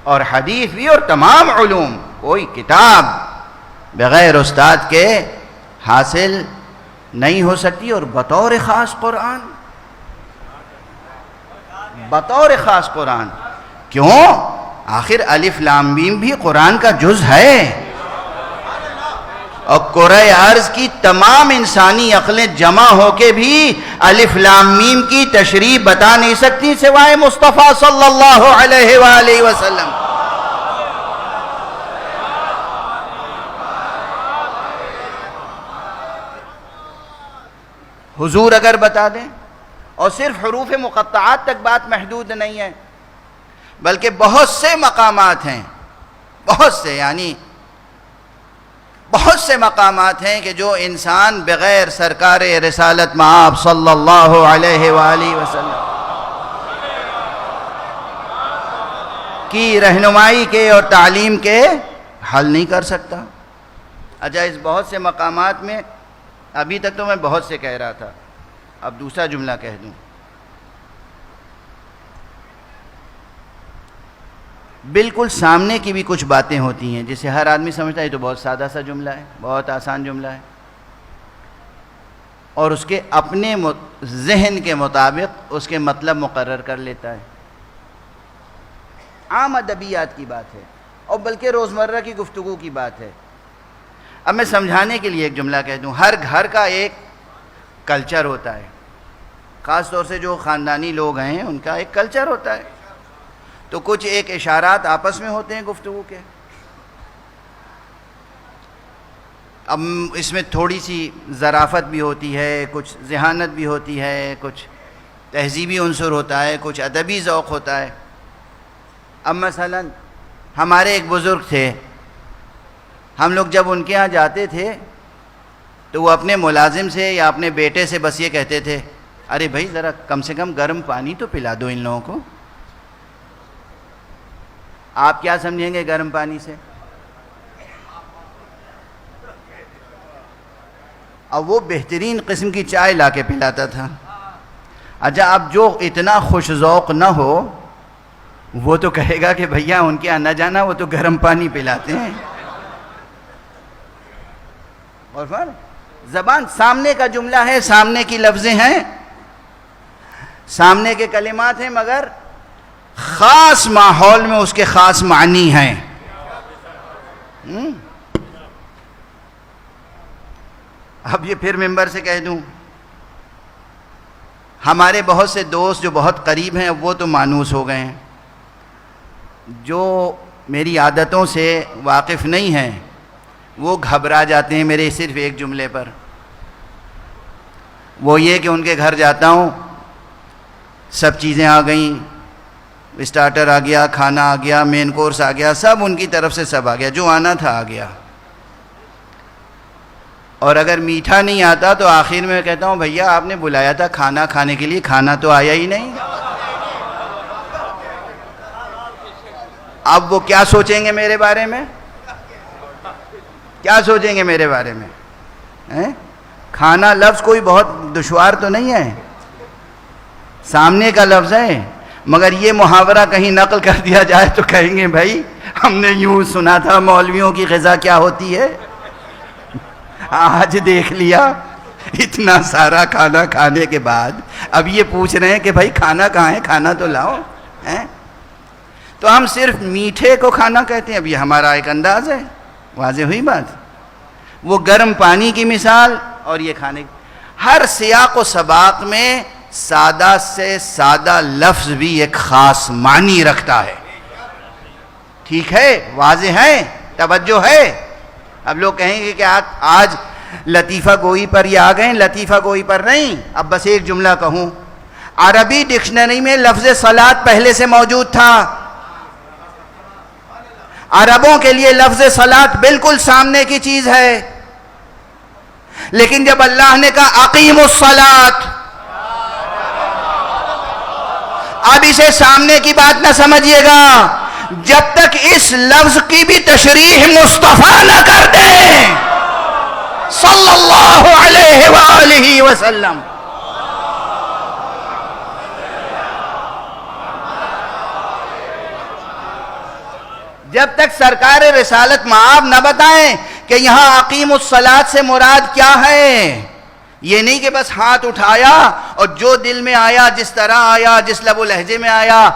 اور حدیث بھی اور تمام علوم، کوئی کتاب بغیر استاد کے حاصل نہیں ہو سکتی، اور بطور خاص قرآن بطور خاص قرآن. کیوں؟ آخر الف لام میم بھی قرآن کا جز ہے، اور کرۂ ارض کی تمام انسانی عقلیں جمع ہو کے بھی الف لام میم کی تشریح بتا نہیں سکتی سوائے مصطفیٰ صلی اللہ علیہ وآلہ وسلم. حضور اگر بتا دیں، اور صرف حروف مقطعات تک بات محدود نہیں ہے، بلکہ بہت سے مقامات ہیں، بہت سے مقامات ہیں کہ جو انسان بغیر سرکار رسالت مآب صلی اللہ علیہ وآلہ وسلم کی رہنمائی کے اور تعلیم کے حل نہیں کر سکتا. اچھا، اس بہت سے مقامات میں ابھی تک تو میں بہت سے کہہ رہا تھا، اب دوسرا جملہ کہہ دوں. بالکل سامنے کی بھی کچھ باتیں ہوتی ہیں جسے ہر آدمی سمجھتا ہے یہ تو بہت سادہ سا جملہ ہے، بہت آسان جملہ ہے، اور اس کے اپنے ذہن کے مطابق اس کے مطلب مقرر کر لیتا ہے. عام ادبیات کی بات ہے، اور بلکہ روزمرہ کی گفتگو کی بات ہے. اب میں سمجھانے کے لیے ایک جملہ کہہ دوں. ہر گھر کا ایک کلچر ہوتا ہے، خاص طور سے جو خاندانی لوگ ہیں ان کا ایک کلچر ہوتا ہے. تو کچھ ایک اشارات آپس میں ہوتے ہیں گفتگو کے. اب اس میں تھوڑی سی ظرافت بھی ہوتی ہے، کچھ ذہانت بھی ہوتی ہے، کچھ تہذیبی عنصر ہوتا ہے، کچھ ادبی ذوق ہوتا ہے. اب مثلا ہمارے ایک بزرگ تھے، ہم لوگ جب ان کے ہاں جاتے تھے تو وہ اپنے ملازم سے یا اپنے بیٹے سے بس یہ کہتے تھے، ارے بھائی ذرا کم سے کم گرم پانی تو پلا دو ان لوگوں کو. آپ کیا سمجھیں گے گرم پانی سے؟ اب وہ بہترین قسم کی چائے لا کے پلاتا تھا. اچھا، اب جو اتنا خوش ذوق نہ ہو وہ تو کہے گا کہ بھیا ان کے یہاں نہ جانا، وہ تو گرم پانی پلاتے ہیں. اور پھر زبان سامنے کا جملہ ہے، سامنے کی لفظیں ہیں، سامنے کے کلمات ہیں، مگر خاص ماحول میں اس کے خاص معنی ہیں. اب یہ پھر ممبر سے کہہ دوں، ہمارے بہت سے دوست جو بہت قریب ہیں وہ تو مانوس ہو گئے ہیں، جو میری عادتوں سے واقف نہیں ہیں وہ گھبرا جاتے ہیں میرے صرف ایک جملے پر. وہ یہ کہ ان کے گھر جاتا ہوں، سب چیزیں آ گئیں، اسٹارٹر آ گیا، کھانا آ گیا، مین کورس آ گیا، سب ان کی طرف سے سب آ گیا، جو آنا تھا آ گیا. اور اگر میٹھا نہیں آتا تو آخر میں کہتا ہوں بھیا آپ نے بلایا تھا کھانا کھانے کے لیے، کھانا تو آیا ہی نہیں. اب وہ کیا سوچیں گے میرے بارے میں؟ کیا سوچیں گے میرے بارے میں؟ کھانا لفظ کوئی بہت دشوار تو نہیں ہے، سامنے کا لفظ ہے، مگر یہ محاورہ کہیں نقل کر دیا جائے تو کہیں گے بھائی ہم نے یوں سنا تھا مولویوں کی غذا کیا ہوتی ہے، آج دیکھ لیا اتنا سارا کھانا کھانے کے بعد اب یہ پوچھ رہے ہیں کہ بھائی کھانا کہاں ہے، کھانا تو لاؤ. تو ہم صرف میٹھے کو کھانا کہتے ہیں. اب یہ ہمارا ایک انداز ہے، واضح ہوئی بات. وہ گرم پانی کی مثال اور یہ کھانے کی. ہر سیاق و سباق میں سادہ سے سادہ لفظ بھی ایک خاص معنی رکھتا ہے. ٹھیک ہے، واضح ہے، توجہ ہے. اب لوگ کہیں گے کہ آج لطیفہ گوئی پر یہ آ گئے. لطیفہ گوئی پر نہیں، اب بس ایک جملہ کہوں. عربی ڈکشنری میں لفظ صلاۃ پہلے سے موجود تھا. عربوں کے لیے لفظ صلاۃ بالکل سامنے کی چیز ہے، لیکن جب اللہ نے کہا اقیموا الصلاۃ، اب اسے سامنے کی بات نہ سمجھیے گا جب تک اس لفظ کی بھی تشریح مصطفیٰ نہ کر دیں صلی اللہ علیہ وآلہ وسلم. جب تک سرکار رسالت مآب نہ بتائیں کہ یہاں اقیم الصلاۃ سے مراد کیا ہے، یہ نہیں کہ بس ہاتھ اٹھایا اور جو دل میں آیا، جس طرح آیا، جس لب و لہجے میں آیا،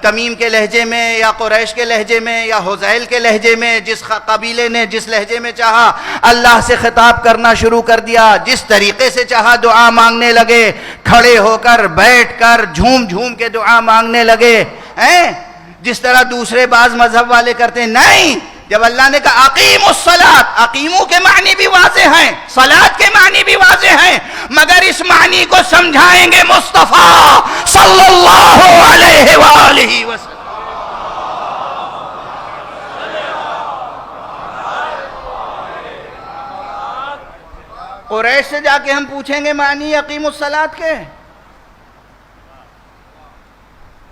تمیم کے لہجے میں یا قریش کے لہجے میں یا حذیل کے لہجے میں، جس قبیلے نے جس لہجے میں چاہا اللہ سے خطاب کرنا شروع کر دیا، جس طریقے سے چاہا دعا مانگنے لگے، کھڑے ہو کر، بیٹھ کر، جھوم جھوم کے دعا مانگنے لگے، جس طرح دوسرے بعض مذہب والے کرتے ہیں۔ نہیں، جب اللہ نے کہا اقیم الصلاۃ، اقیمو کے معنی بھی واضح ہیں، صلاۃ کے معنی بھی واضح ہیں، مگر اس معنی کو سمجھائیں گے مصطفیٰ صلی اللہ علیہ وآلہ وسلم۔ قریش سے جا کے ہم پوچھیں گے معنی اقیم الصلاۃ کے؟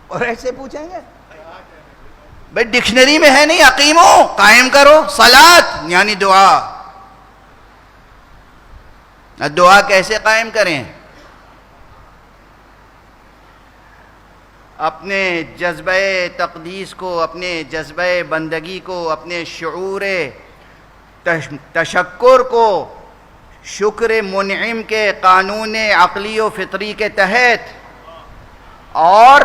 قریش سے پوچھیں گے؟ بھئی ڈکشنری میں ہے نہیں، اقیمو قائم کرو، صلاۃ یعنی دعا۔ دعا کیسے قائم کریں؟ اپنے جذبہ تقدیس کو، اپنے جذبہ بندگی کو، اپنے شعور تشکر کو شکر منعم کے قانون عقلی و فطری کے تحت، اور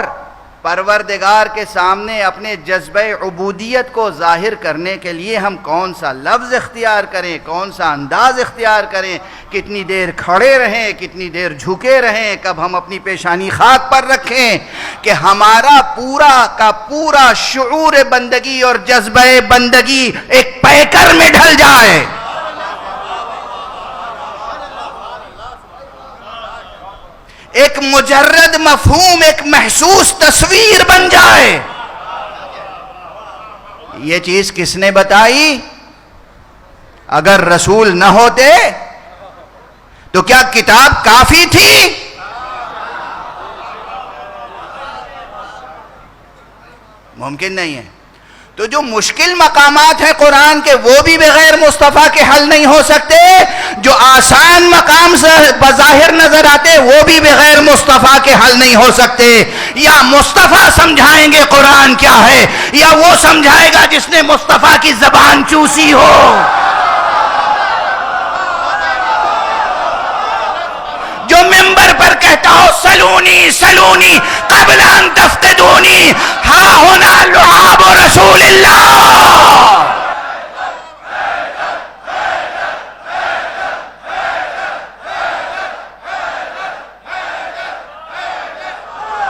پروردگار کے سامنے اپنے جذبہ عبودیت کو ظاہر کرنے کے لیے ہم کون سا لفظ اختیار کریں، کون سا انداز اختیار کریں، کتنی دیر کھڑے رہیں، کتنی دیر جھکے رہیں، کب ہم اپنی پیشانی خاک پر رکھیں کہ ہمارا پورا کا پورا شعور بندگی اور جذبہ بندگی ایک پیکر میں ڈھل جائے۔ ایک مجرد مفہوم، ایک محسوس تصویر بن جائے۔ یہ چیز کس نے بتائی؟ اگر رسول نہ ہوتے تو کیا کتاب کافی تھی؟ ممکن نہیں ہے۔ تو جو مشکل مقامات ہیں قرآن کے وہ بھی بغیر مصطفیٰ کے حل نہیں ہو سکتے، جو آسان مقام سے بظاہر نظر آتے وہ بھی بغیر مصطفیٰ کے حل نہیں ہو سکتے۔ یا مصطفیٰ سمجھائیں گے قرآن کیا ہے، یا وہ سمجھائے گا جس نے مصطفیٰ کی زبان چوسی ہو۔ جو ممبر پر کہتا ہو سلونی سلونی قبل ان تفتدونی، ہاں ہونا لعاب رسول اللہ۔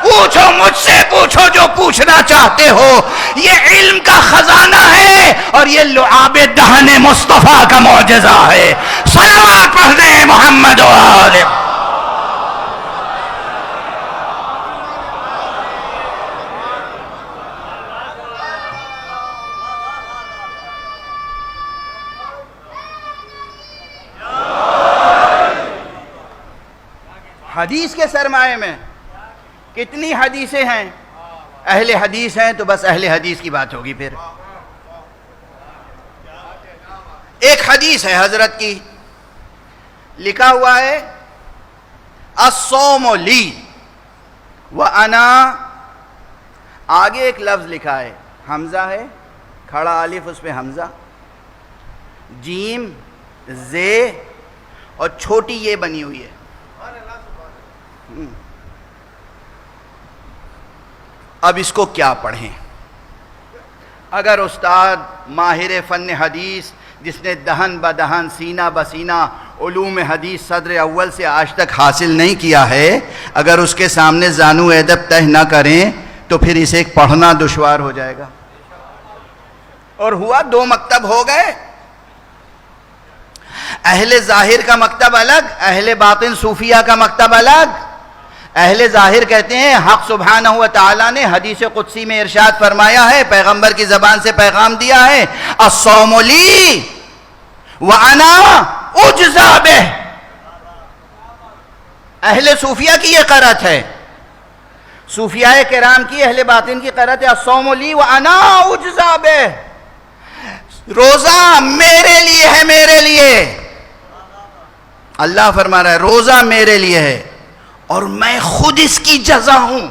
پوچھو مجھ سے، پوچھو جو پوچھنا چاہتے ہو، یہ علم کا خزانہ ہے اور یہ لعاب دہن مصطفیٰ کا معجزہ ہے۔ صلوات پڑھ دیں محمد و آلہ۔ حدیث کے سرمایے میں کتنی حدیثیں ہیں؟ اہل حدیث ہیں تو بس اہل حدیث کی بات ہوگی۔ پھر ایک حدیث ہے حضرت کی، لکھا ہوا ہے الصوم لی وانا، آگے ایک لفظ لکھا ہے، حمزہ ہے، کھڑا الف، اس پہ حمزہ، جیم زے اور چھوٹی یہ بنی ہوئی ہے۔ اب اس کو کیا پڑھیں؟ اگر استاد ماہر فن حدیث جس نے دہن بدہن سینہ بسینہ علوم حدیث صدر اول سے آج تک حاصل نہیں کیا ہے، اگر اس کے سامنے زانو ادب طے نہ کریں تو پھر اسے پڑھنا دشوار ہو جائے گا۔ اور ہوا دو مکتب ہو گئے، اہل ظاہر کا مکتب الگ، اہل باطن صوفیہ کا مکتب الگ۔ اہل ظاہر کہتے ہیں حق سبحانہ و تعالیٰ نے حدیث قدسی میں ارشاد فرمایا ہے، پیغمبر کی زبان سے پیغام دیا ہے، الصوم لی وانا اجزا بہ۔ اہل صوفیہ کی یہ قرأت ہے، صوفیاء کرام کی، اہل باطن کی قرأت ہے الصوم لی وانا اجزا بہ۔ روزہ میرے لیے ہے، میرے لیے۔ اللہ فرما رہا ہے روزہ میرے لیے ہے اور میں خود اس کی جزا ہوں۔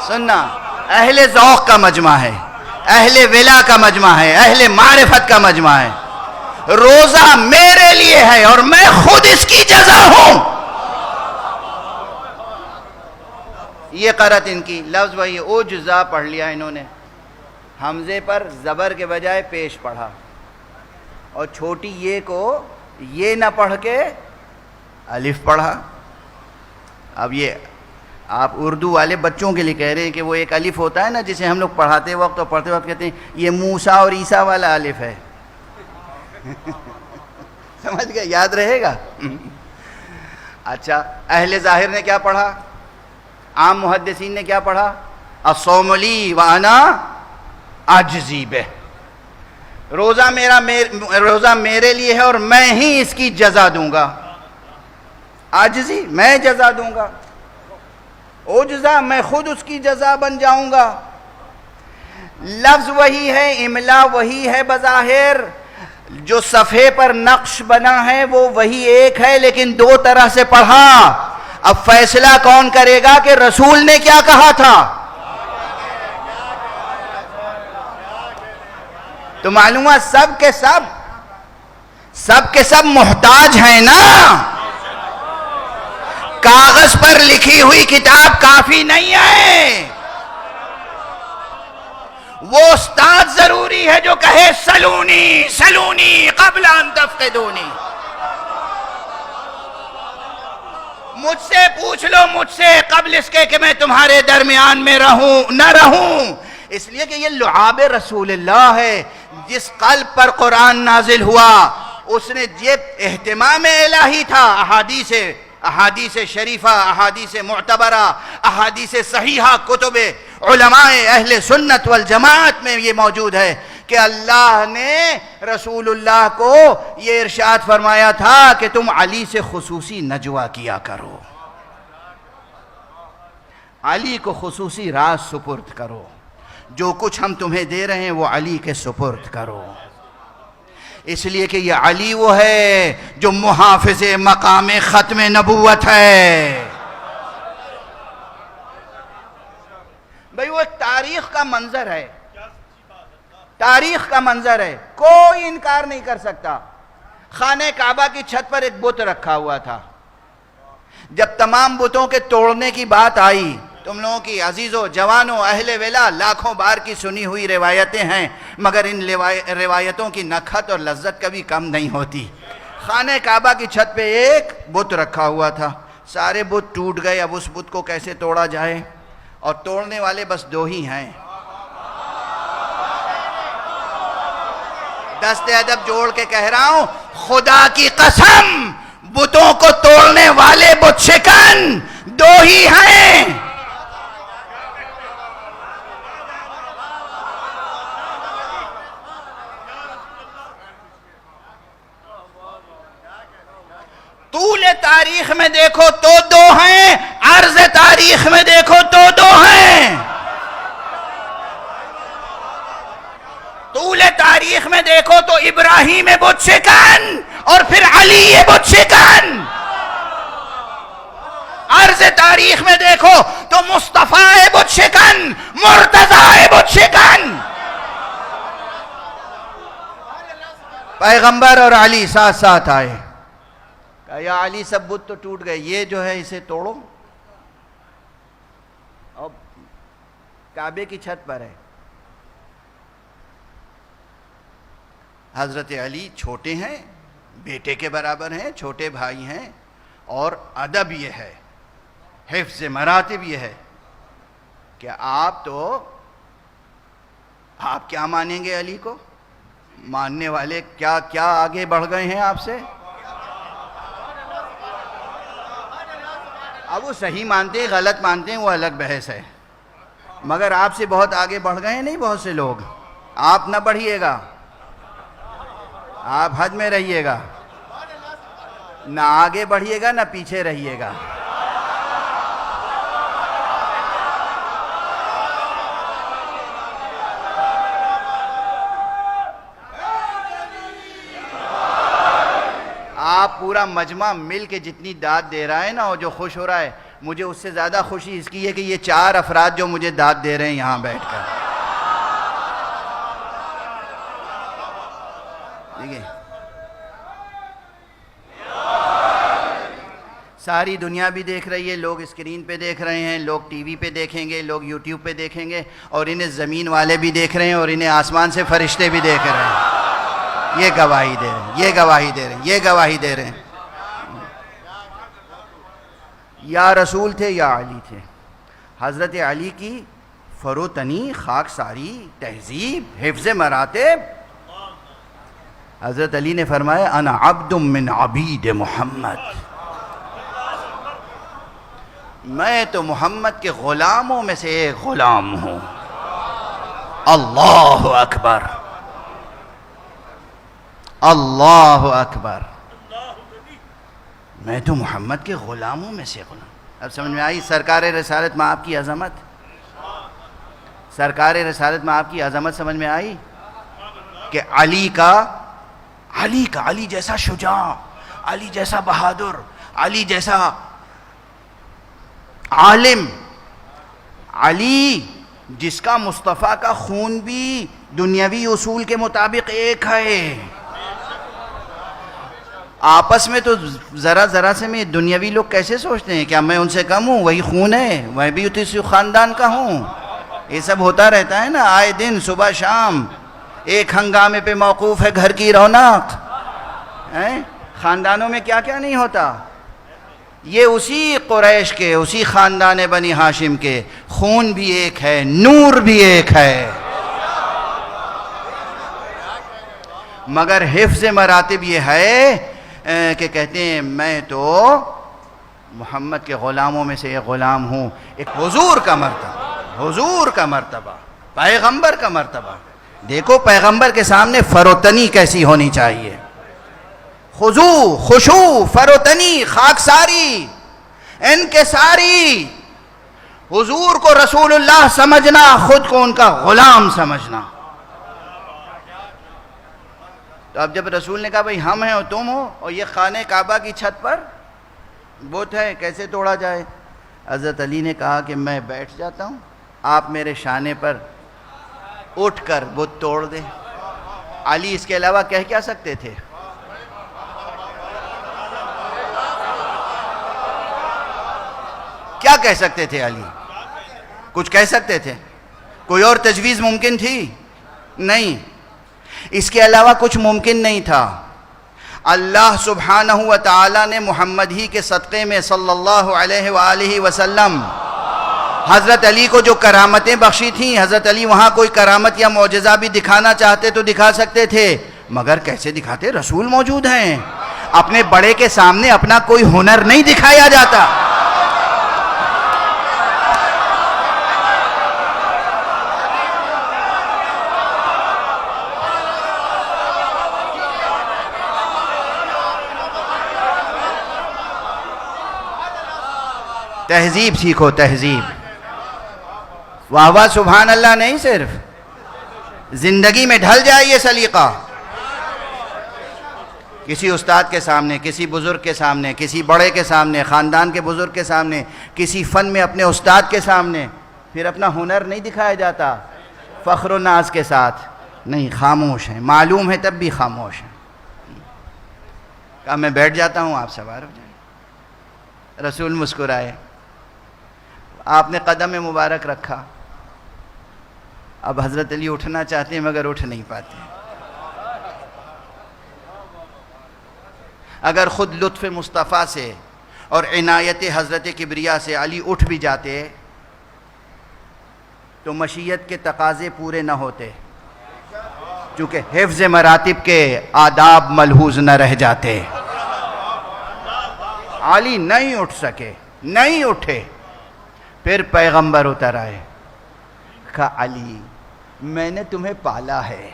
سننا، اہل ذوق کا مجمع ہے، اہل ولا کا مجمع ہے، اہل معرفت کا مجمع ہے. روزہ میرے لیے ہے اور میں خود اس کی جزا ہوں. یہ قرأت ان کی لفظ وہی اوجزا پڑھ لیا انہوں نے، حمزے پر زبر کے بجائے پیش پڑھا، اور چھوٹی یہ کو یہ نہ پڑھ کے الف پڑھا. اب یہ آپ اردو والے بچوں کے لیے کہہ رہے ہیں کہ وہ ایک الف ہوتا ہے نا جسے ہم لوگ پڑھاتے وقت اور پڑھتے وقت کہتے ہیں یہ موسیٰ اور عیسیٰ والا الف ہے. سمجھ گئے؟ یاد رہے گا. اچھا، اہل ظاہر نے کیا پڑھا؟ عام محدثین نے کیا پڑھا؟ الصوم لی وانا اجزی بہ. روزہ میرے لیے ہے اور میں ہی اس کی جزا دوں گا. عاجزی، میں جزا دوں گا. اوجزا، میں خود اس کی جزا بن جاؤں گا. لفظ وہی ہے، املا وہی ہے بظاہر، جو صفحے پر نقش بنا ہے وہ وہی ایک ہے، لیکن دو طرح سے پڑھا. اب فیصلہ کون کرے گا کہ رسول نے کیا کہا تھا؟ تو معلوم ہے سب کے سب محتاج ہیں نا. کاغذ پر لکھی ہوئی کتاب کافی نہیں ہے. وہ استاد ضروری ہے جو کہے سلونی سلونی قبل ان تفقدونی. مجھ سے پوچھ لو، مجھ سے قبل اس کے کہ میں تمہارے درمیان میں رہوں نہ رہوں. اس لیے کہ یہ لعاب رسول اللہ ہے. جس قلب پر قرآن نازل ہوا اس نے یہ اہتمام الہی تھا. احادیث شریفہ، احادیث معتبرہ، احادیث صحیحہ، کتب علماء اہل سنت والجماعت میں یہ موجود ہے کہ اللہ نے رسول اللہ کو یہ ارشاد فرمایا تھا کہ تم علی سے خصوصی نجوہ کیا کرو، علی کو خصوصی راز سپرد کرو، جو کچھ ہم تمہیں دے رہے ہیں وہ علی کے سپرد کرو. اس لیے کہ یہ علی وہ ہے جو محافظ مقام ختم نبوت ہے. بھئی وہ ایک تاریخ کا منظر ہے، تاریخ کا منظر ہے، کوئی انکار نہیں کر سکتا. خانہ کعبہ کی چھت پر ایک بت رکھا ہوا تھا. جب تمام بتوں کے توڑنے کی بات آئی، تم لوگوں کی عزیزوں، جوانوں، اہل ولا لاکھوں بار کی سنی ہوئی روایتیں ہیں، مگر ان روایتوں کی نکھت اور لذت کبھی کم نہیں ہوتی. خانہ کعبہ کی چھت پہ ایک بت رکھا ہوا تھا. سارے بت ٹوٹ گئے. اب اس بت کو کیسے توڑا جائے؟ اور توڑنے والے بس دو ہی ہیں. دست ادب جوڑ کے کہہ رہا ہوں، خدا کی قسم بتوں کو توڑنے والے بت شکن دو ہی ہیں. طول تاریخ میں دیکھو تو دو ہیں، عرض تاریخ میں دیکھو تو دو ہیں. طول تاریخ میں دیکھو تو ابراہیم بت شکن اور پھر علی بت شکن. عرض تاریخ میں دیکھو تو مصطفیٰ بت شکن، مرتضیٰ بت شکن. پیغمبر اور علی ساتھ ساتھ آئے. یا علی سب بت تو ٹوٹ گئے، یہ جو ہے اسے توڑو. اب کعبے کی چھت پر ہے. حضرت علی چھوٹے ہیں، بیٹے کے برابر ہیں، چھوٹے بھائی ہیں، اور ادب یہ ہے، حفظ مراتب یہ ہے کہ آپ کیا مانیں گے علی کو؟ ماننے والے کیا آگے بڑھ گئے ہیں آپ سے؟ اب وہ صحیح مانتے ہیں غلط مانتے ہیں وہ الگ بحث ہے، مگر آپ سے بہت آگے بڑھ گئے ہیں نہیں بہت سے لوگ. آپ نہ بڑھیے گا، آپ حد میں رہیے گا، نہ آگے بڑھیے گا نہ پیچھے رہیے گا. آپ پورا مجمع مل کے جتنی داد دے رہا ہے نا اور جو خوش ہو رہا ہے، مجھے اس سے زیادہ خوشی اس کی ہے کہ یہ 4 افراد جو مجھے داد دے رہے ہیں یہاں بیٹھ کر. ساری دنیا بھی دیکھ رہی ہے، لوگ اسکرین پہ دیکھ رہے ہیں، لوگ ٹی وی پہ دیکھیں گے، لوگ یوٹیوب پہ دیکھیں گے، اور انہیں زمین والے بھی دیکھ رہے ہیں، اور انہیں آسمان سے فرشتے بھی دیکھ رہے ہیں۔ یہ گواہی دے رہے ہیں، یہ گواہی دے رہے ہیں، یہ گواہی دے رہے ہیں۔ یا رسول تھے یا علی تھے۔ حضرت علی کی فروتنی، خاک ساری، تہذیب، حفظ مراتب۔ حضرت علی نے فرمایا انا عبد من عبید محمد، میں تو محمد کے غلاموں میں سے ایک غلام ہوں۔ اللہ اکبر، اللہ اکبر، میں تو محمد کے غلاموں میں سے غلام۔ اب سمجھ میں آئی سرکار رسالت میں آپ کی عظمت؟ سرکار رسالت میں آپ کی عظمت سمجھ میں آئی کہ علی جیسا شجاع، علی جیسا بہادر، علی جیسا عالم، علی جس کا مصطفیٰ کا خون بھی دنیاوی اصول کے مطابق ایک ہے۔ آپس میں تو ذرا سے میں دنیاوی لوگ کیسے سوچتے ہیں کیا میں ان سے کم ہوں؟ وہی خون ہے، میں بھی اسی خاندان کا ہوں۔ یہ سب ہوتا رہتا ہے نا، آئے دن صبح شام ایک ہنگامے پہ موقوف ہے گھر کی رونق۔ خاندانوں میں کیا کیا نہیں ہوتا۔ یہ اسی قریش کے، اسی خاندان بنی ہاشم کے، خون بھی ایک ہے، نور بھی ایک ہے، مگر حفظ مراتب یہ ہے کہ کہتے ہیں میں تو محمد کے غلاموں میں سے ایک غلام ہوں۔ ایک حضور کا مرتبہ، حضور کا مرتبہ، پیغمبر کا مرتبہ۔ دیکھو پیغمبر کے سامنے فروتنی کیسی ہونی چاہیے، خضوع، خشوع، فروتنی، خاکساری، انکساری۔ حضور کو رسول اللہ سمجھنا، خود کو ان کا غلام سمجھنا۔ تو اب جب رسول نے کہا بھئی ہم ہیں اور تم ہو، اور یہ خانہ کعبہ کی چھت پر بت ہے، کیسے توڑا جائے؟ حضرت علی نے کہا کہ میں بیٹھ جاتا ہوں، آپ میرے شانے پر اٹھ کر بت توڑ دیں۔ علی اس کے علاوہ کہہ کیا سکتے تھے؟ کیا کہہ سکتے تھے علی؟ کچھ کہہ سکتے تھے؟ کوئی اور تجویز ممکن تھی؟ نہیں، اس کے علاوہ کچھ ممکن نہیں تھا۔ اللہ سبحانہ و تعالی نے محمد ہی کے صدقے میں صلی اللہ علیہ وآلہ وسلم حضرت علی کو جو کرامتیں بخشی تھیں، حضرت علی وہاں کوئی کرامت یا معجزہ بھی دکھانا چاہتے تو دکھا سکتے تھے، مگر کیسے دکھاتے؟ رسول موجود ہیں، اپنے بڑے کے سامنے اپنا کوئی ہنر نہیں دکھایا جاتا۔ تہذیب سیکھو، تہذیب۔ واہ واہ سبحان اللہ نہیں، صرف زندگی میں ڈھل جائے یہ سلیقہ۔ کسی استاد کے سامنے، کسی بزرگ کے سامنے، کسی بڑے کے سامنے، خاندان کے بزرگ کے سامنے، کسی فن میں اپنے استاد کے سامنے پھر اپنا ہنر نہیں دکھایا جاتا فخر و ناز کے ساتھ، نہیں، خاموش ہیں، معلوم ہے تب بھی خاموش ہیں۔ کہا میں بیٹھ جاتا ہوں، آپ سوار ہو جائیں۔ رسول مسکرائے، آپ نے قدم مبارک رکھا۔ اب حضرت علی اٹھنا چاہتے ہیں مگر اٹھ نہیں پاتے۔ اگر خود لطف مصطفیٰ سے اور عنایت حضرت کبریا سے علی اٹھ بھی جاتے تو مشیت کے تقاضے پورے نہ ہوتے، چونکہ حفظ مراتب کے آداب ملحوظ نہ رہ جاتے۔ علی نہیں اٹھ سکے، نہیں اٹھے۔ پھر پیغمبر اتر آئے، کہا علی میں نے تمہیں پالا ہے،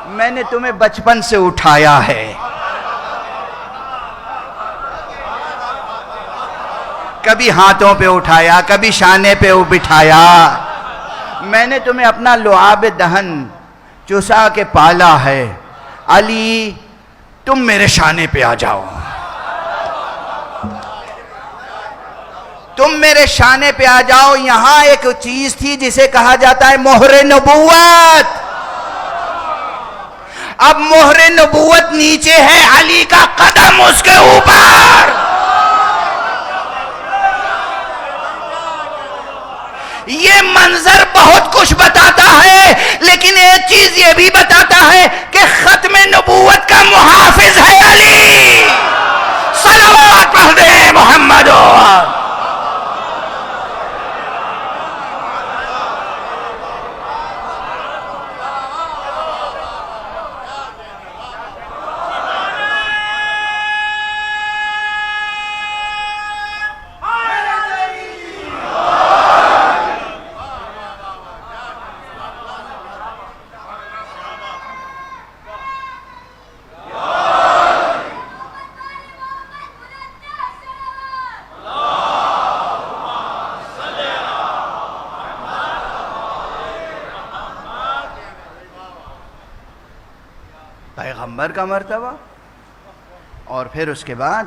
میں نے تمہیں بچپن سے اٹھایا ہے، کبھی ہاتھوں پہ اٹھایا، کبھی شانے پہ بٹھایا، میں نے تمہیں اپنا لعاب دہن چسا کے پالا ہے۔ علی تم میرے شانے پہ آ جاؤ، تم میرے شانے پہ آ جاؤ۔ یہاں ایک چیز تھی جسے کہا جاتا ہے مہر نبوت۔ اب مہر نبوت نیچے ہے، علی کا قدم اس کے اوپر. یہ منظر بہت کچھ بتاتا ہے، لیکن ایک چیز یہ بھی بتاتا ہے کہ ختم نبوت کا محافظ ہے علی. صلوات پڑھ دیں محمد. پیغمبر کا مرتبہ، اور پھر اس کے بعد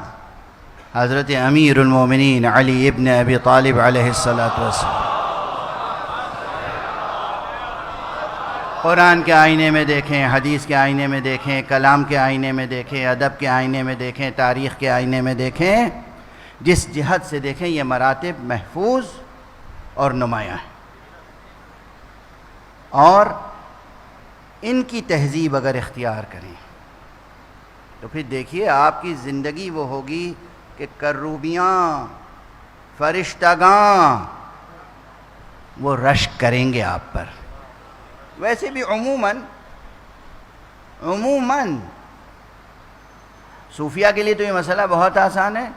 حضرت امیر المومنین علی ابن ابی طالب علیہ السلام. قرآن کے آئینے میں دیکھیں، حدیث کے آئینے میں دیکھیں، کلام کے آئینے میں دیکھیں، ادب کے آئینے میں دیکھیں، تاریخ کے آئینے میں دیکھیں، جس جہت سے دیکھیں یہ مراتب محفوظ اور نمایاں ہیں. اور ان کی تہذیب اگر اختیار کریں تو پھر دیکھیے آپ کی زندگی وہ ہوگی کہ کروبیاں، فرشتگاں وہ رشک کریں گے آپ پر. ویسے بھی عموماً صوفیہ کے لیے تو یہ مسئلہ بہت آسان ہے،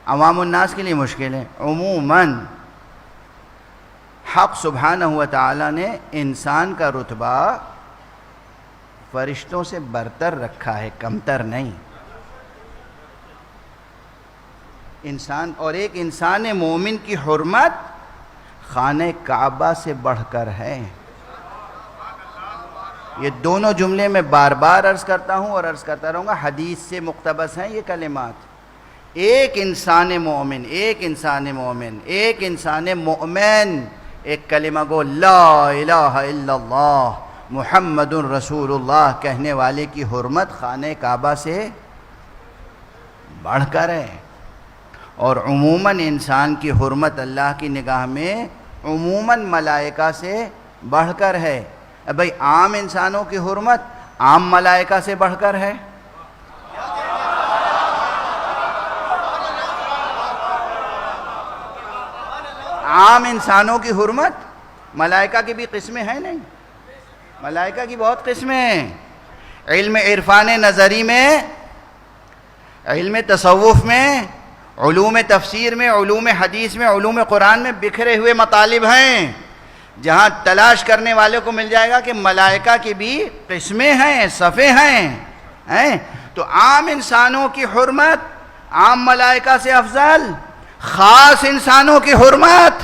عوام الناس کے لیے مشکل ہے. عموماً حق سبحانہ و تعالی نے انسان کا رتبہ فرشتوں سے برتر رکھا ہے، کمتر نہیں. انسان اور ایک انسان مومن کی حرمت خانہ کعبہ سے بڑھ کر ہے. یہ دونوں جملے میں بار بار عرض کرتا ہوں اور عرض کرتا رہوں گا، حدیث سے مقتبس ہیں یہ کلمات. ایک انسان مومن ایک کلمہ گو لا الہ الا اللہ محمد رسول اللہ کہنے والے کی حرمت خانہ کعبہ سے بڑھ کر ہے. اور عموماً انسان کی حرمت اللہ کی نگاہ میں عموماً ملائکہ سے بڑھ کر ہے. بھئی عام انسانوں کی حرمت عام ملائکہ سے بڑھ کر ہے. عام انسانوں کی حرمت، ملائکہ کی بھی قسمیں ہیں نہیں، ملائکہ کی بہت قسمیں ہیں. علم عرفان نظری میں، علم تصوف میں، علوم تفسیر میں، علوم حدیث میں، علوم قرآن میں بکھرے ہوئے مطالب ہیں، جہاں تلاش کرنے والے کو مل جائے گا کہ ملائکہ کی بھی قسمیں ہیں، صفیں ہیں. تو عام انسانوں کی حرمت عام ملائکہ سے افضل، خاص انسانوں کی حرمت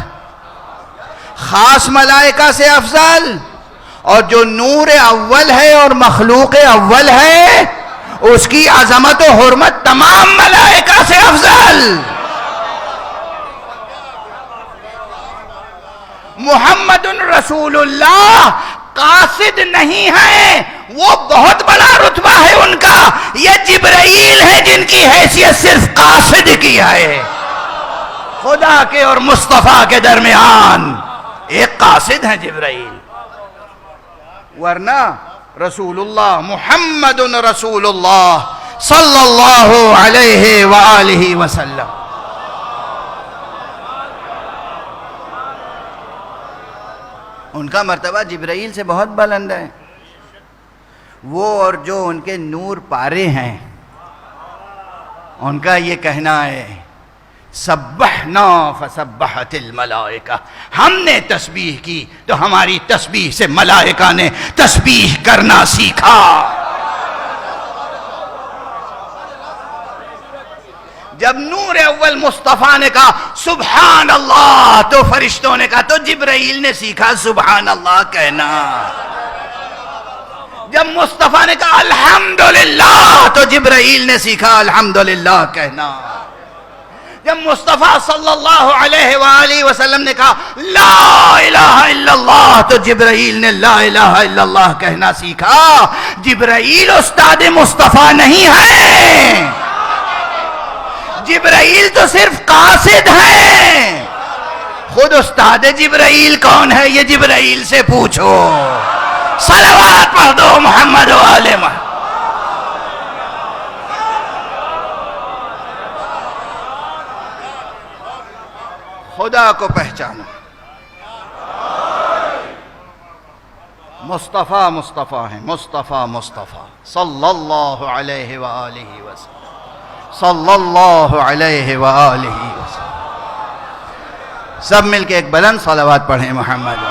خاص ملائکہ سے افضل، اور جو نور اول ہے اور مخلوق اول ہے اس کی عظمت و حرمت تمام ملائکہ سے افضل. محمد رسول اللہ قاصد نہیں ہے، وہ بہت بڑا رتبہ ہے ان کا. یہ جبرائیل ہے جن کی حیثیت صرف قاصد کی ہے. خدا کے اور مصطفیٰ کے درمیان ایک قاصد ہے جبرائیل، ورنہ رسول اللہ محمد رسول اللہ صلی اللہ علیہ وآلہ وسلم. ان کا مرتبہ جبرائیل سے بہت بلند ہے. وہ اور جو ان کے نور پارے ہیں، ان کا یہ کہنا ہے سبحنا فسبحت الملائکہ، ہم نے تسبیح کی تو ہماری تسبیح سے ملائکہ نے تسبیح کرنا سیکھا. جب نور اول مصطفیٰ نے کہا سبحان اللہ تو فرشتوں نے کہا، تو جبرائیل نے سیکھا سبحان اللہ کہنا. جب مصطفیٰ نے کہا الحمدللہ تو جبرائیل نے سیکھا الحمدللہ کہنا. جب مصطفیٰ صلی اللہ علیہ وآلہ وسلم نے کہا لا الہ الا اللہ تو جبرائیل نے لا الہ الا اللہ کہنا سیکھا. جبرائیل استاد مصطفیٰ نہیں ہے, جبرائیل تو صرف قاصد ہے. خود استاد جبرائیل کون ہے یہ جبرائیل سے پوچھو. صلوات پڑھ دو محمد و آل محمد. خدا کو پہچانو. مصطفیٰ مصطفیٰ ہیں, مصطفیٰ مصطفیٰ صلی اللہ علیہ وآلہ وسلم, صلی اللہ علیہ وآلہ وسلم. سب مل کے ایک بلند صلوات پڑھیں محمد.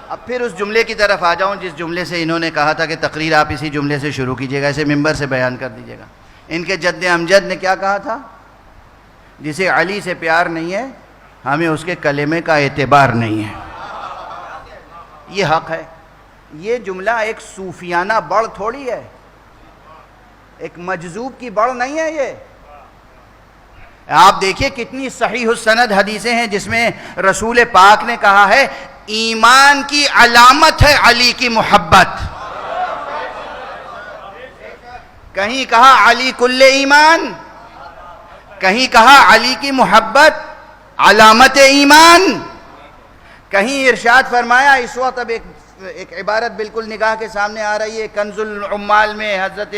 اب پھر اس جملے کی طرف آ جاؤں جس جملے سے انہوں نے کہا تھا کہ تقریر آپ اسی جملے سے شروع کیجئے گا, اسے ممبر سے بیان کر دیجئے گا. ان کے جد امجد نے کیا کہا تھا؟ جسے علی سے پیار نہیں ہے ہمیں اس کے کلمے کا اعتبار نہیں ہے. یہ حق ہے. یہ جملہ ایک صوفیانہ بڑھ تھوڑی ہے, ایک مجذوب کی بڑھ نہیں ہے. یہ آپ دیکھیے کتنی صحیح السند حدیثیں ہیں جس میں رسول پاک نے کہا ہے ایمان کی علامت ہے علی کی محبت. کہیں کہا علی کل ایمان, کہیں کہا علی کی محبت علامت ایمان, کہیں ارشاد فرمایا. اس وقت اب ایک عبارت بالکل نگاہ کے سامنے آ رہی ہے کنز العمال میں حضرت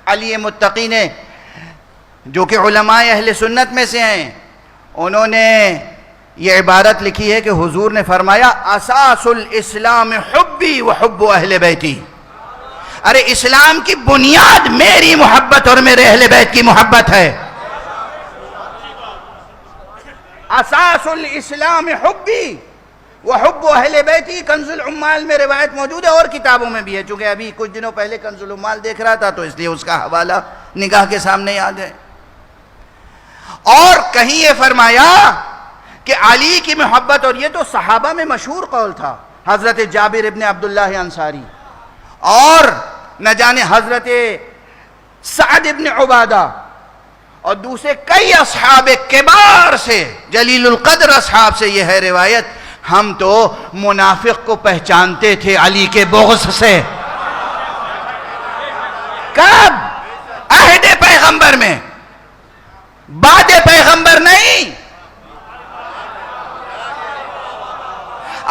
علی متقی نے, جو کہ علماء اہل سنت میں سے ہیں, انہوں نے یہ عبارت لکھی ہے کہ حضور نے فرمایا اساس الاسلام حبی و حب اہل بیتی. ارے اسلام کی بنیاد میری محبت اور میرے اہل بیت کی محبت ہے. اساس الاسلام حبی وحب اہل بیتی. کنز العمال میں روایت موجود ہے اور کتابوں میں بھی ہے. چونکہ ابھی کچھ دنوں پہلے کنز العمال دیکھ رہا تھا تو اس لیے اس کا حوالہ نگاہ کے سامنے یاد ہے. اور کہیں یہ فرمایا کہ علی کی محبت, اور یہ تو صحابہ میں مشہور قول تھا, حضرت جابر ابن عبداللہ انصاری اور نہ جانے حضرت سعد ابن عبادہ اور دوسرے کئی اصحاب کبار سے, جلیل القدر اصحاب سے یہ ہے روایت, ہم تو منافق کو پہچانتے تھے علی کے بغض سے. کب؟ عہد پیغمبر میں, بعد پیغمبر نہیں.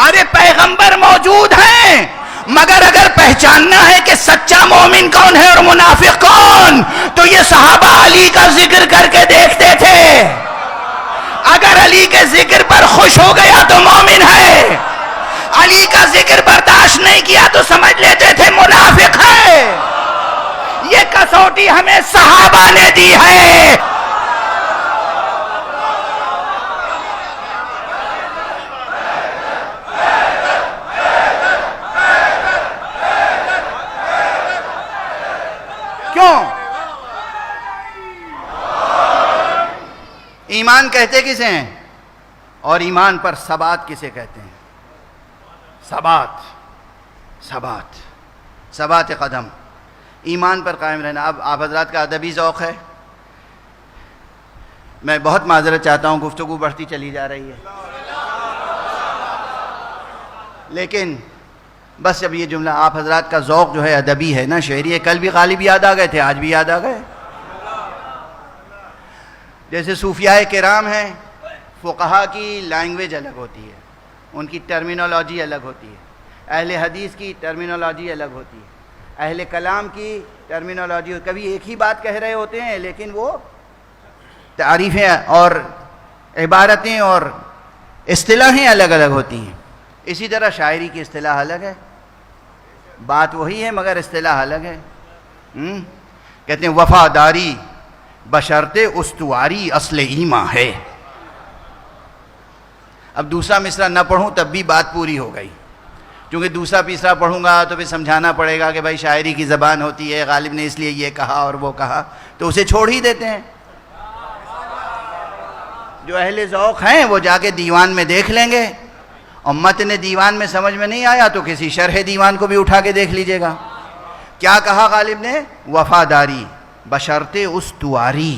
ارے پیغمبر موجود ہیں, مگر اگر پہچاننا ہے کہ سچا مومن کون ہے اور منافق کون, تو یہ صحابہ علی کا ذکر کر کے دیکھتے تھے. اگر علی کے ذکر پر خوش ہو گیا تو مومن ہے, علی کا ذکر برداشت نہیں کیا تو سمجھ لیتے تھے منافق ہے. یہ کسوٹی ہمیں صحابہ نے دی ہے. کیوں؟ ایمان کہتے کسے ہیں اور ایمان پر ثبات کسے کہتے ہیں؟ ثبات, ثبات, ثبات قدم, ایمان پر قائم رہنا. اب آپ حضرات کا ادبی ذوق ہے, میں بہت معذرت چاہتا ہوں, گفتگو بڑھتی چلی جا رہی ہے, لیکن بس جب یہ جملہ آپ حضرات کا ذوق جو ہے ادبی ہے نا, شعری ہے, کل بھی غالب یاد آ گئے تھے, آج بھی یاد آ گئے. جیسے صوفیاء کرام ہیں, فقہا کی لینگویج الگ ہوتی ہے, ان کی ٹرمینالوجی الگ ہوتی ہے, اہل حدیث کی ٹرمینالوجی الگ ہوتی ہے, اہل کلام کی ٹرمینالوجی, کبھی ایک ہی بات کہہ رہے ہوتے ہیں لیکن وہ تعریفیں اور عبارتیں اور اصطلاحیں الگ الگ ہوتی ہیں. اسی طرح شاعری کی اصطلاح الگ ہے, بات وہی ہے مگر اصطلاح الگ ہے. کہتے ہیں وفاداری بشرط استواری اصل ایمان ہے. اب دوسرا مصرع نہ پڑھوں تب بھی بات پوری ہو گئی, کیونکہ دوسرا تیسرا پڑھوں گا تو پھر سمجھانا پڑے گا کہ بھائی شاعری کی زبان ہوتی ہے, غالب نے اس لیے یہ کہا اور وہ کہا, تو اسے چھوڑ ہی دیتے ہیں. جو اہل ذوق ہیں وہ جا کے دیوان میں دیکھ لیں گے, اور متن دیوان میں سمجھ میں نہیں آیا تو کسی شرح دیوان کو بھی اٹھا کے دیکھ لیجئے گا. کیا کہا غالب نے؟ وفاداری بشرط استواری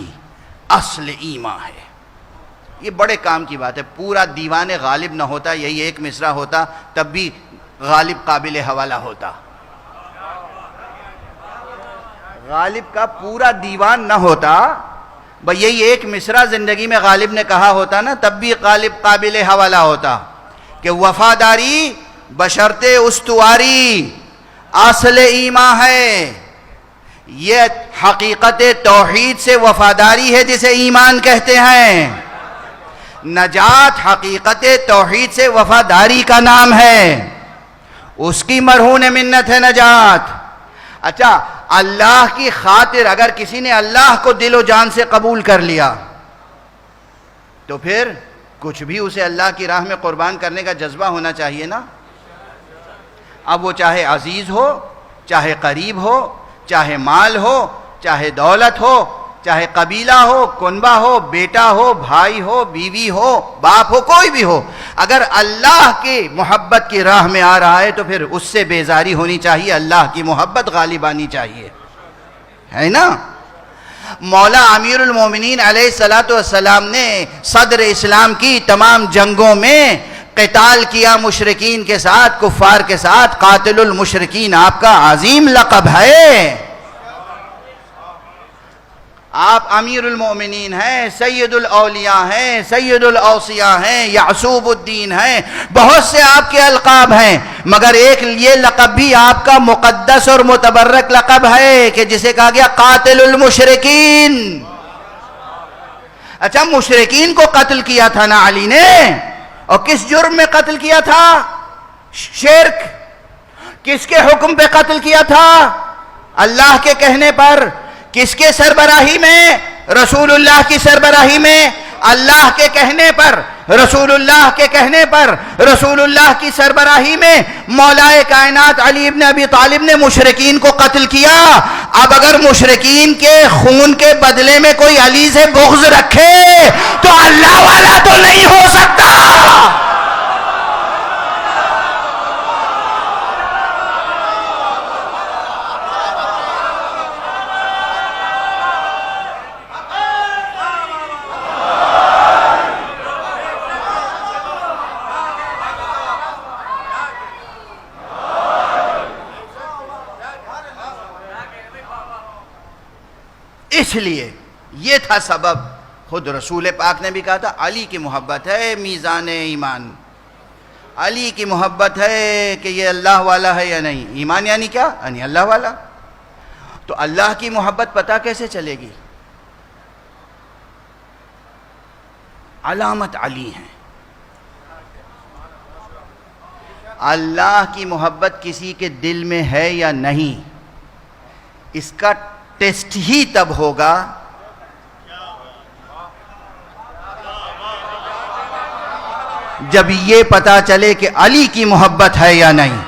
اصل ایمان ہے. یہ بڑے کام کی بات ہے. پورا دیوان غالب نہ ہوتا، یہی ایک مصرع ہوتا، تب بھی غالب قابل حوالہ ہوتا. غالب کا پورا دیوان نہ ہوتا، بھئی یہی ایک مصرع زندگی میں غالب نے کہا ہوتا نا، تب بھی غالب قابل حوالہ ہوتا کہ وفاداری بشرط استواری اصل ایمان ہے. یہ حقیقت توحید سے وفاداری ہے جسے ایمان کہتے ہیں. نجات حقیقت توحید سے وفاداری کا نام ہے، اس کی مرہون منت ہے نجات. اچھا، اللہ کی خاطر اگر کسی نے اللہ کو دل و جان سے قبول کر لیا تو پھر کچھ بھی اسے اللہ کی راہ میں قربان کرنے کا جذبہ ہونا چاہیے نا. اب وہ چاہے عزیز ہو، چاہے قریب ہو، چاہے مال ہو، چاہے دولت ہو، چاہے قبیلہ ہو، کنبہ ہو، بیٹا ہو، بھائی ہو، بیوی ہو، باپ ہو، کوئی بھی ہو، اگر اللہ کی محبت کی راہ میں آ رہا ہے تو پھر اس سے بیزاری ہونی چاہیے، اللہ کی محبت غالب آنی چاہیے، ہے نا. مولا امیر المومنین علیہ السلام نے صدر اسلام کی تمام جنگوں میں قتال کیا مشرکین کے ساتھ، کفار کے ساتھ. قاتل المشرکین آپ کا عظیم لقب ہے. آپ امیر المومنین ہیں، سید الاولیاء ہیں، سید الاوصیاء ہیں، یعصوب الدین ہیں، بہت سے آپ کے القاب ہیں، مگر ایک یہ لقب بھی آپ کا مقدس اور متبرک لقب ہے کہ جسے کہا گیا قاتل المشرکین. اچھا، مشرکین کو قتل کیا تھا نا علی نے، اور کس جرم میں قتل کیا تھا؟ شرک. کس کے حکم پہ قتل کیا تھا؟ اللہ کے کہنے پر. کس کے سربراہی میں؟ رسول اللہ کی سربراہی میں. اللہ کے کہنے پر، رسول اللہ کے کہنے پر، رسول اللہ کی سربراہی میں مولا کائنات علی ابن ابی طالب نے مشرکین کو قتل کیا. اب اگر مشرکین کے خون کے بدلے میں کوئی علی سے بغض رکھے تو اللہ والا تو نہیں ہو سکتا. اس لیے یہ تھا سبب. خود رسول پاک نے بھی کہا تھا علی کی محبت ہے میزان ایمان. علی کی محبت ہے کہ یہ اللہ والا ہے یا نہیں. ایمان یعنی کیا؟ یعنی اللہ والا. تو اللہ کی محبت پتہ کیسے چلے گی؟ علامت علی ہیں. اللہ کی محبت کسی کے دل میں ہے یا نہیں، اس کا ٹیسٹ ہی تب ہوگا جب یہ پتا چلے کہ علی کی محبت ہے یا نہیں.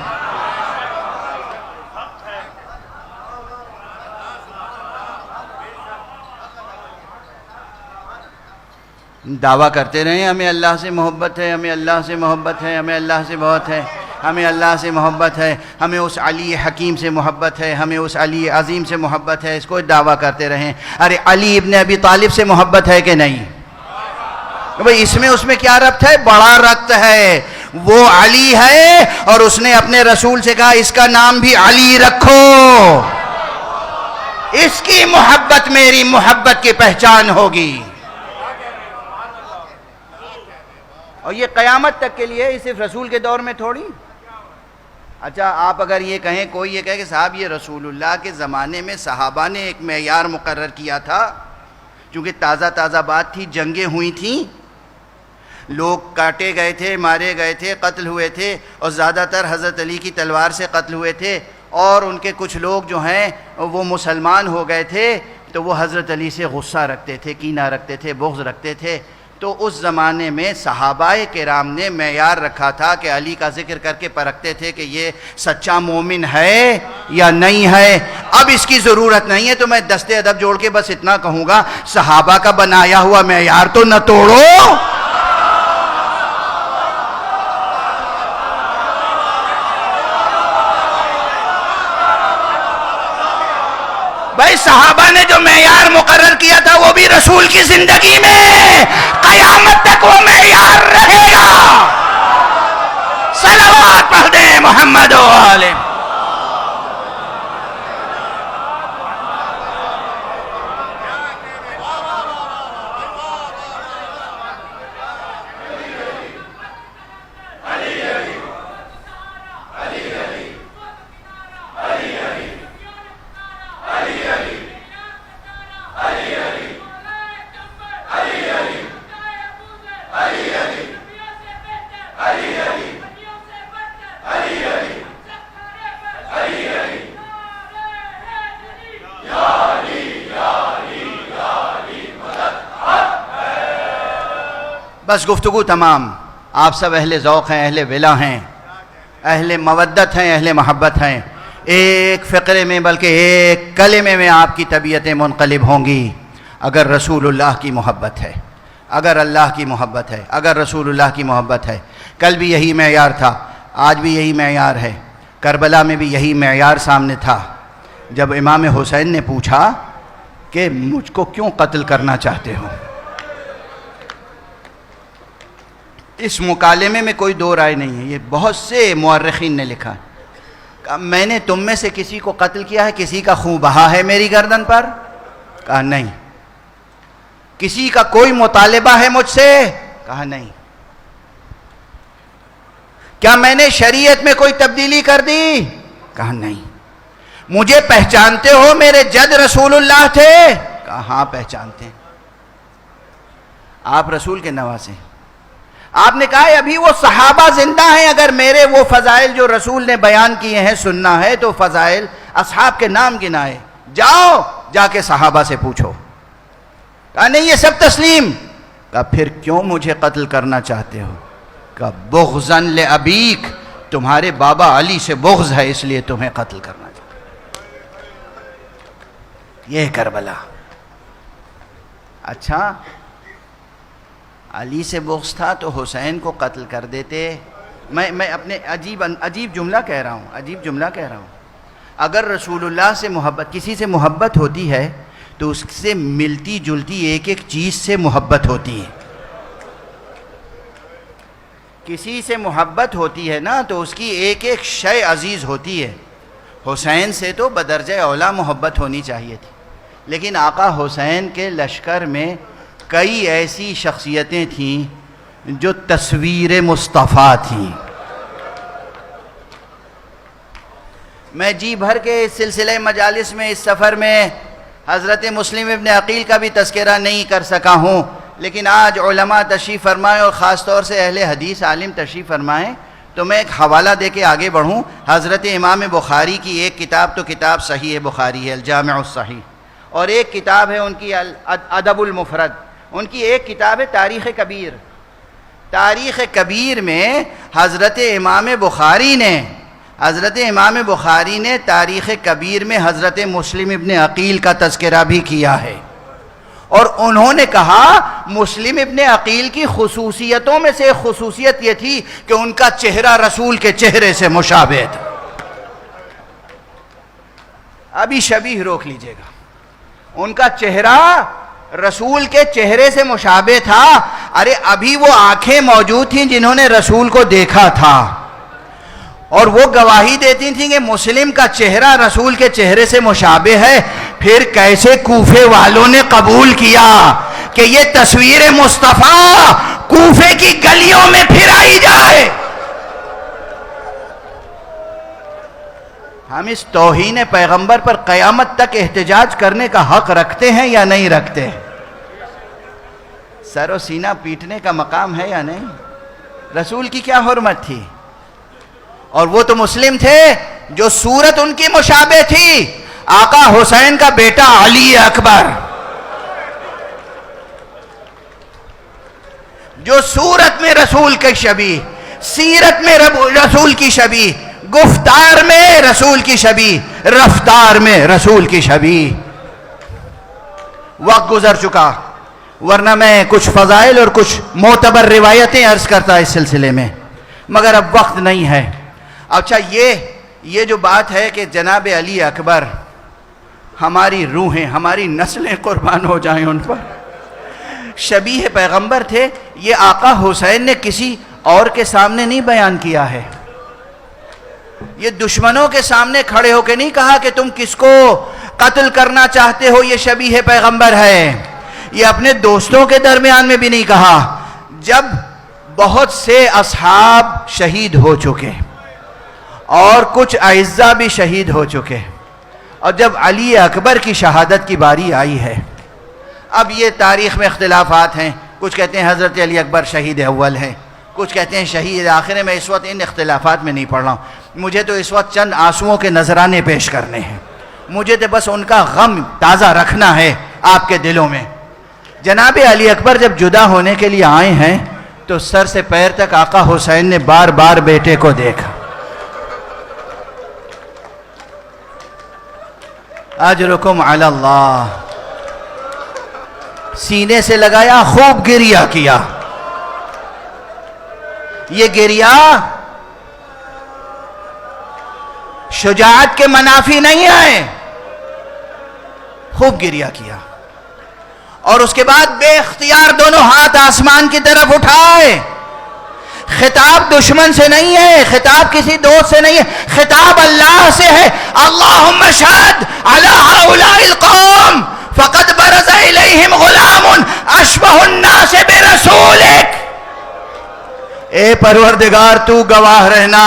دعویٰ کرتے رہے ہمیں اللہ سے محبت ہے، ہمیں اللہ سے محبت ہے، ہمیں اللہ سے بہت ہے، ہمیں اللہ سے محبت ہے، ہمیں اس علی حکیم سے محبت ہے، ہمیں اس علی عظیم سے محبت ہے. اس کو دعویٰ کرتے رہیں. ارے علی ابن ابی طالب سے محبت ہے کہ نہیں؟ بھئی اس میں کیا ربط ہے؟ بڑا ربط ہے. وہ علی ہے اور اس نے اپنے رسول سے کہا اس کا نام بھی علی رکھو، اس کی محبت میری محبت کی پہچان ہوگی. اور یہ قیامت تک کے لیے، صرف رسول کے دور میں تھوڑی. اچھا، آپ اگر یہ کہیں، کوئی یہ کہے کہ صاحب یہ رسول اللہ کے زمانے میں صحابہ نے ایک معیار مقرر کیا تھا، چونکہ تازہ بات تھی، جنگیں ہوئی تھیں، لوگ کاٹے گئے تھے، مارے گئے تھے، قتل ہوئے تھے، اور زیادہ تر حضرت علی کی تلوار سے قتل ہوئے تھے، اور ان کے کچھ لوگ جو ہیں وہ مسلمان ہو گئے تھے، تو وہ حضرت علی سے غصہ رکھتے تھے، کینہ رکھتے تھے، بغض رکھتے تھے. تو اس زمانے میں صحابہ کرام نے معیار رکھا تھا کہ علی کا ذکر کر کے پرکھتے تھے کہ یہ سچا مومن ہے یا نہیں ہے. اب اس کی ضرورت نہیں ہے، تو میں دستے ادب جوڑ کے بس اتنا کہوں گا، صحابہ کا بنایا ہوا معیار تو نہ توڑو. صحابہ نے جو معیار مقرر کیا تھا وہ بھی رسول کی زندگی میں قیامت تک وہ معیار رہے گا. صلوات پڑھ دیں محمد و آلہ. بس گفتگو تمام. آپ سب اہل ذوق ہیں، اہل ولا ہیں، اہل مودت ہیں، اہل محبت ہیں. ایک فقرے میں بلکہ ایک کلمے میں آپ کی طبیعتیں منقلب ہوں گی اگر رسول اللہ کی محبت ہے، اگر اللہ کی محبت ہے، اگر رسول اللہ کی محبت ہے. کل بھی یہی معیار تھا، آج بھی یہی معیار ہے. کربلا میں بھی یہی معیار سامنے تھا جب امام حسین نے پوچھا کہ مجھ کو کیوں قتل کرنا چاہتے ہو. اس مکالمے میں کوئی دو رائے نہیں ہے، یہ بہت سے مورخین نے لکھا ہے. کہا میں نے تم میں سے کسی کو قتل کیا ہے؟ کسی کا خون بہا ہے میری گردن پر؟ کہا نہیں. کسی کا کوئی مطالبہ ہے مجھ سے؟ کہا نہیں. کیا میں نے شریعت میں کوئی تبدیلی کر دی؟ کہا نہیں. مجھے پہچانتے ہو؟ میرے جد رسول اللہ تھے؟ کہا ہاں پہچانتے ہیں. آپ رسول کے نواسے ہیں. آپ نے کہا ابھی وہ صحابہ زندہ ہیں، اگر میرے وہ فضائل جو رسول نے بیان کیے ہیں سننا ہے تو فضائل اصحاب کے نام گنائے. جاؤ جا کے صحابہ سے پوچھو. کہا نہیں یہ سب تسلیم. کہا پھر کیوں مجھے قتل کرنا چاہتے ہو؟ کہا بغضاً لأبیک، تمہارے بابا علی سے بغض ہے اس لیے تمہیں قتل کرنا چاہتے. یہ کربلا. اچھا علی سے بغض تھا تو حسین کو قتل کر دیتے. میں اپنے عجیب جملہ کہہ رہا ہوں. اگر رسول اللہ سے محبت، کسی سے محبت ہوتی ہے تو اس سے ملتی جلتی ایک ایک چیز سے محبت ہوتی ہے. کسی سے محبت ہوتی ہے نا تو اس کی ایک ایک شے عزیز ہوتی ہے. حسین سے تو بدرجہ اولا محبت ہونی چاہیے تھی، لیکن آقا حسین کے لشکر میں کئی ایسی شخصیتیں تھیں جو تصویر مصطفیٰ تھیں. میں جی بھر کے اس سلسلہ مجالس میں، اس سفر میں حضرت مسلم ابن عقیل کا بھی تذکرہ نہیں کر سکا ہوں، لیکن آج علماء تشریف فرمائیں اور خاص طور سے اہل حدیث عالم تشریف فرمائیں تو میں ایک حوالہ دے کے آگے بڑھوں. حضرت امام بخاری کی ایک کتاب تو کتاب صحیح بخاری ہے، الجامع الصحیح، اور ایک کتاب ہے ان کی ادب المفرد. ان کی ایک کتاب ہے تاریخ کبیر. تاریخ کبیر میں حضرت امام بخاری نے تاریخ کبیر میں حضرت مسلم ابن عقیل کا تذکرہ بھی کیا ہے، اور انہوں نے کہا مسلم ابن عقیل کی خصوصیتوں میں سے ایک خصوصیت یہ تھی کہ ان کا چہرہ رسول کے چہرے سے مشابہ تھا. ابھی شبیہ روک لیجئے گا. ان کا چہرہ رسول کے چہرے سے مشابہ تھا. ارے ابھی وہ آنکھیں موجود تھیں جنہوں نے رسول کو دیکھا تھا، اور وہ گواہی دیتی تھیں کہ مسلم کا چہرہ رسول کے چہرے سے مشابہ ہے. پھر کیسے کوفے والوں نے قبول کیا کہ یہ تصویر مصطفیٰ کوفے کی گلیوں میں پھرائی جائے. ہم اس توہین پیغمبر پر قیامت تک احتجاج کرنے کا حق رکھتے ہیں یا نہیں رکھتے؟ سر و سینہ پیٹنے کا مقام ہے یا نہیں؟ رسول کی کیا حرمت تھی؟ اور وہ تو مسلم تھے جو صورت ان کی مشابہ تھی. آقا حسین کا بیٹا علی اکبر جو صورت میں رسول کی شبیہ، سیرت میں رسول کی شبیہ، گفتار میں رسول کی شبیہ، رفتار میں رسول کی شبیہ. وقت گزر چکا، ورنہ میں کچھ فضائل اور کچھ معتبر روایتیں عرض کرتا اس سلسلے میں، مگر اب وقت نہیں ہے. اچھا یہ جو بات ہے کہ جناب علی اکبر ہماری روحیں ہماری نسلیں قربان ہو جائیں ان پر. شبیہ پیغمبر تھے. یہ آقا حسین نے کسی اور کے سامنے نہیں بیان کیا ہے. یہ دشمنوں کے سامنے کھڑے ہو کے نہیں کہا کہ تم کس کو قتل کرنا چاہتے ہو, یہ شبیہ پیغمبر ہے. یہ اپنے دوستوں کے درمیان میں بھی نہیں کہا. جب بہت سے اصحاب شہید ہو چکے اور کچھ اعزاء بھی شہید ہو چکے, اور جب علی اکبر کی شہادت کی باری آئی ہے, اب یہ تاریخ میں اختلافات ہیں. کچھ کہتے ہیں حضرت علی اکبر شہید اول ہیں, کچھ کہتے ہیں شہید آخر. میں اس وقت ان اختلافات میں نہیں پڑھ رہا ہوں. مجھے تو اس وقت چند آنسوؤں کے نذرانے پیش کرنے ہیں. مجھے تو بس ان کا غم تازہ رکھنا ہے آپ کے دلوں میں. جناب علی اکبر جب جدا ہونے کے لیے آئے ہیں تو سر سے پیر تک آقا حسین نے بار بار بیٹے کو دیکھا. اجرکم علی اللہ. سینے سے لگایا, خوب گریہ کیا. یہ گریہ شجاعت کے منافی نہیں آئے, خوب گریہ کیا. اور اس کے بعد بے اختیار دونوں ہاتھ آسمان کی طرف اٹھائے. خطاب دشمن سے نہیں ہے, خطاب کسی دوست سے نہیں ہے, خطاب اللہ سے ہے. اللہم اشہد علی ہؤلاء القوم فقد برز الیہم غلام اشبہ الناس برسولک. اے پروردگار تو گواہ رہنا,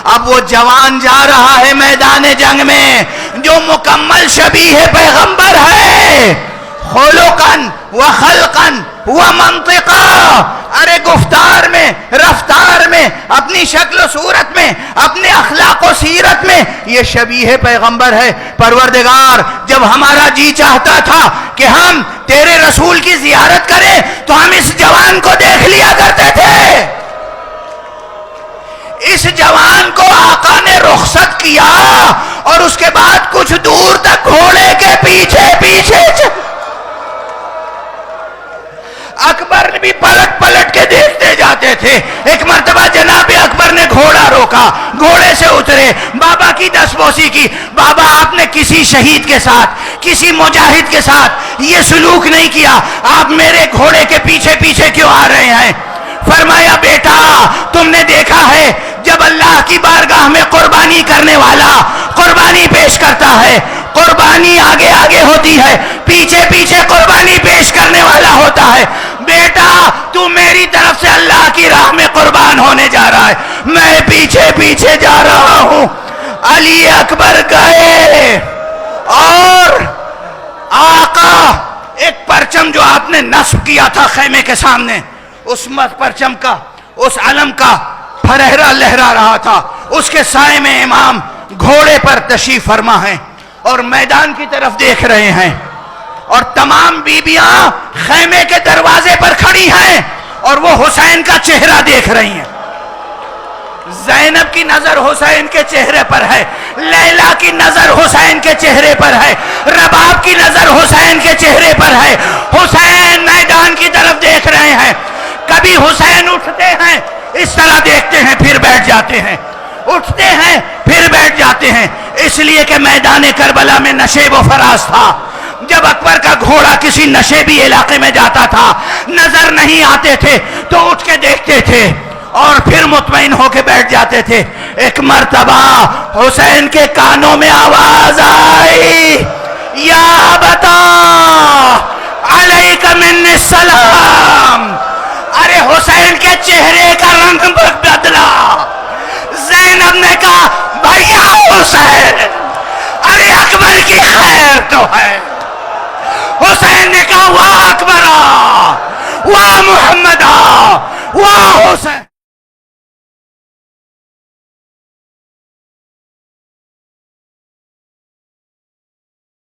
اب وہ جوان جا رہا ہے میدان جنگ میں جو مکمل شبیہ پیغمبر ہے, خلقاً و خلقاً و منطقا. ارے گفتار میں, رفتار میں, اپنی شکل و صورت میں, اپنے اخلاق و سیرت میں یہ شبیہ پیغمبر ہے. پروردگار جب ہمارا جی چاہتا تھا کہ ہم تیرے رسول کی زیارت کریں تو ہم اس جوان کو دیکھ لیا کرتے تھے. اس جوان کو آقا نے رخصت کیا اور اس کے بعد کچھ دور تک گھوڑے کے پیچھے پیچھے اکبر بھی پلٹ پلٹ کے دیکھتے جاتے تھے. ایک مرتبہ جناب اکبر نے گھوڑا روکا, گھوڑے سے اترے, بابا کی دستبوسی کی. بابا آپ نے کسی شہید کے ساتھ, کسی مجاہد کے ساتھ یہ سلوک نہیں کیا, آپ میرے گھوڑے کے پیچھے پیچھے کیوں آ رہے ہیں؟ فرمایا بیٹا تم نے دیکھا ہے جب اللہ کی بارگاہ میں قربانی کرنے والا قربانی پیش کرتا ہے, قربانی آگے آگے ہوتی ہے, پیچھے پیچھے قربانی پیش کرنے والا ہوتا ہے. بیٹا تو میری طرف سے اللہ کی راہ میں قربان ہونے جا رہا ہے, میں پیچھے پیچھے جا رہا ہوں. علی اکبر گئے اور آقا ایک پرچم جو آپ نے نصب کیا تھا خیمے کے سامنے, اس پرچم کا, اس علم کا پھرہرا لہرا رہا تھا. اس کے سائے میں امام گھوڑے پر تشریف فرما ہیں اور میدان کی طرف دیکھ رہے ہیں, اور تمام بیبیاں خیمے کے دروازے پر کھڑی ہیں اور وہ حسین کا چہرہ دیکھ رہی ہیں. زینب کی نظر حسین کے چہرے پر ہے, لیلا کی نظر حسین کے چہرے پر ہے, رباب کی نظر حسین کے چہرے پر ہے. حسین میدان کی طرف دیکھ رہے ہیں. کبھی حسین اٹھتے ہیں, اس طرح دیکھتے ہیں, پھر بیٹھ جاتے ہیں, اٹھتے ہیں پھر بیٹھ جاتے ہیں. اس لیے کہ میدان کربلا میں نشیب و فراز تھا. جب اکبر کا گھوڑا کسی نشیبی علاقے میں جاتا تھا, نظر نہیں آتے تھے تو اٹھ کے دیکھتے تھے اور پھر مطمئن ہو کے بیٹھ جاتے تھے. ایک مرتبہ حسین کے کانوں میں آواز آئی, یا بتا علیک منی السلام. ارے حسین کے چہرے کا رنگ بدلا. زینب نے کہا بھیا حسین, ارے اکبر کی خیر تو ہے. حسین نے کہا واہ اکبر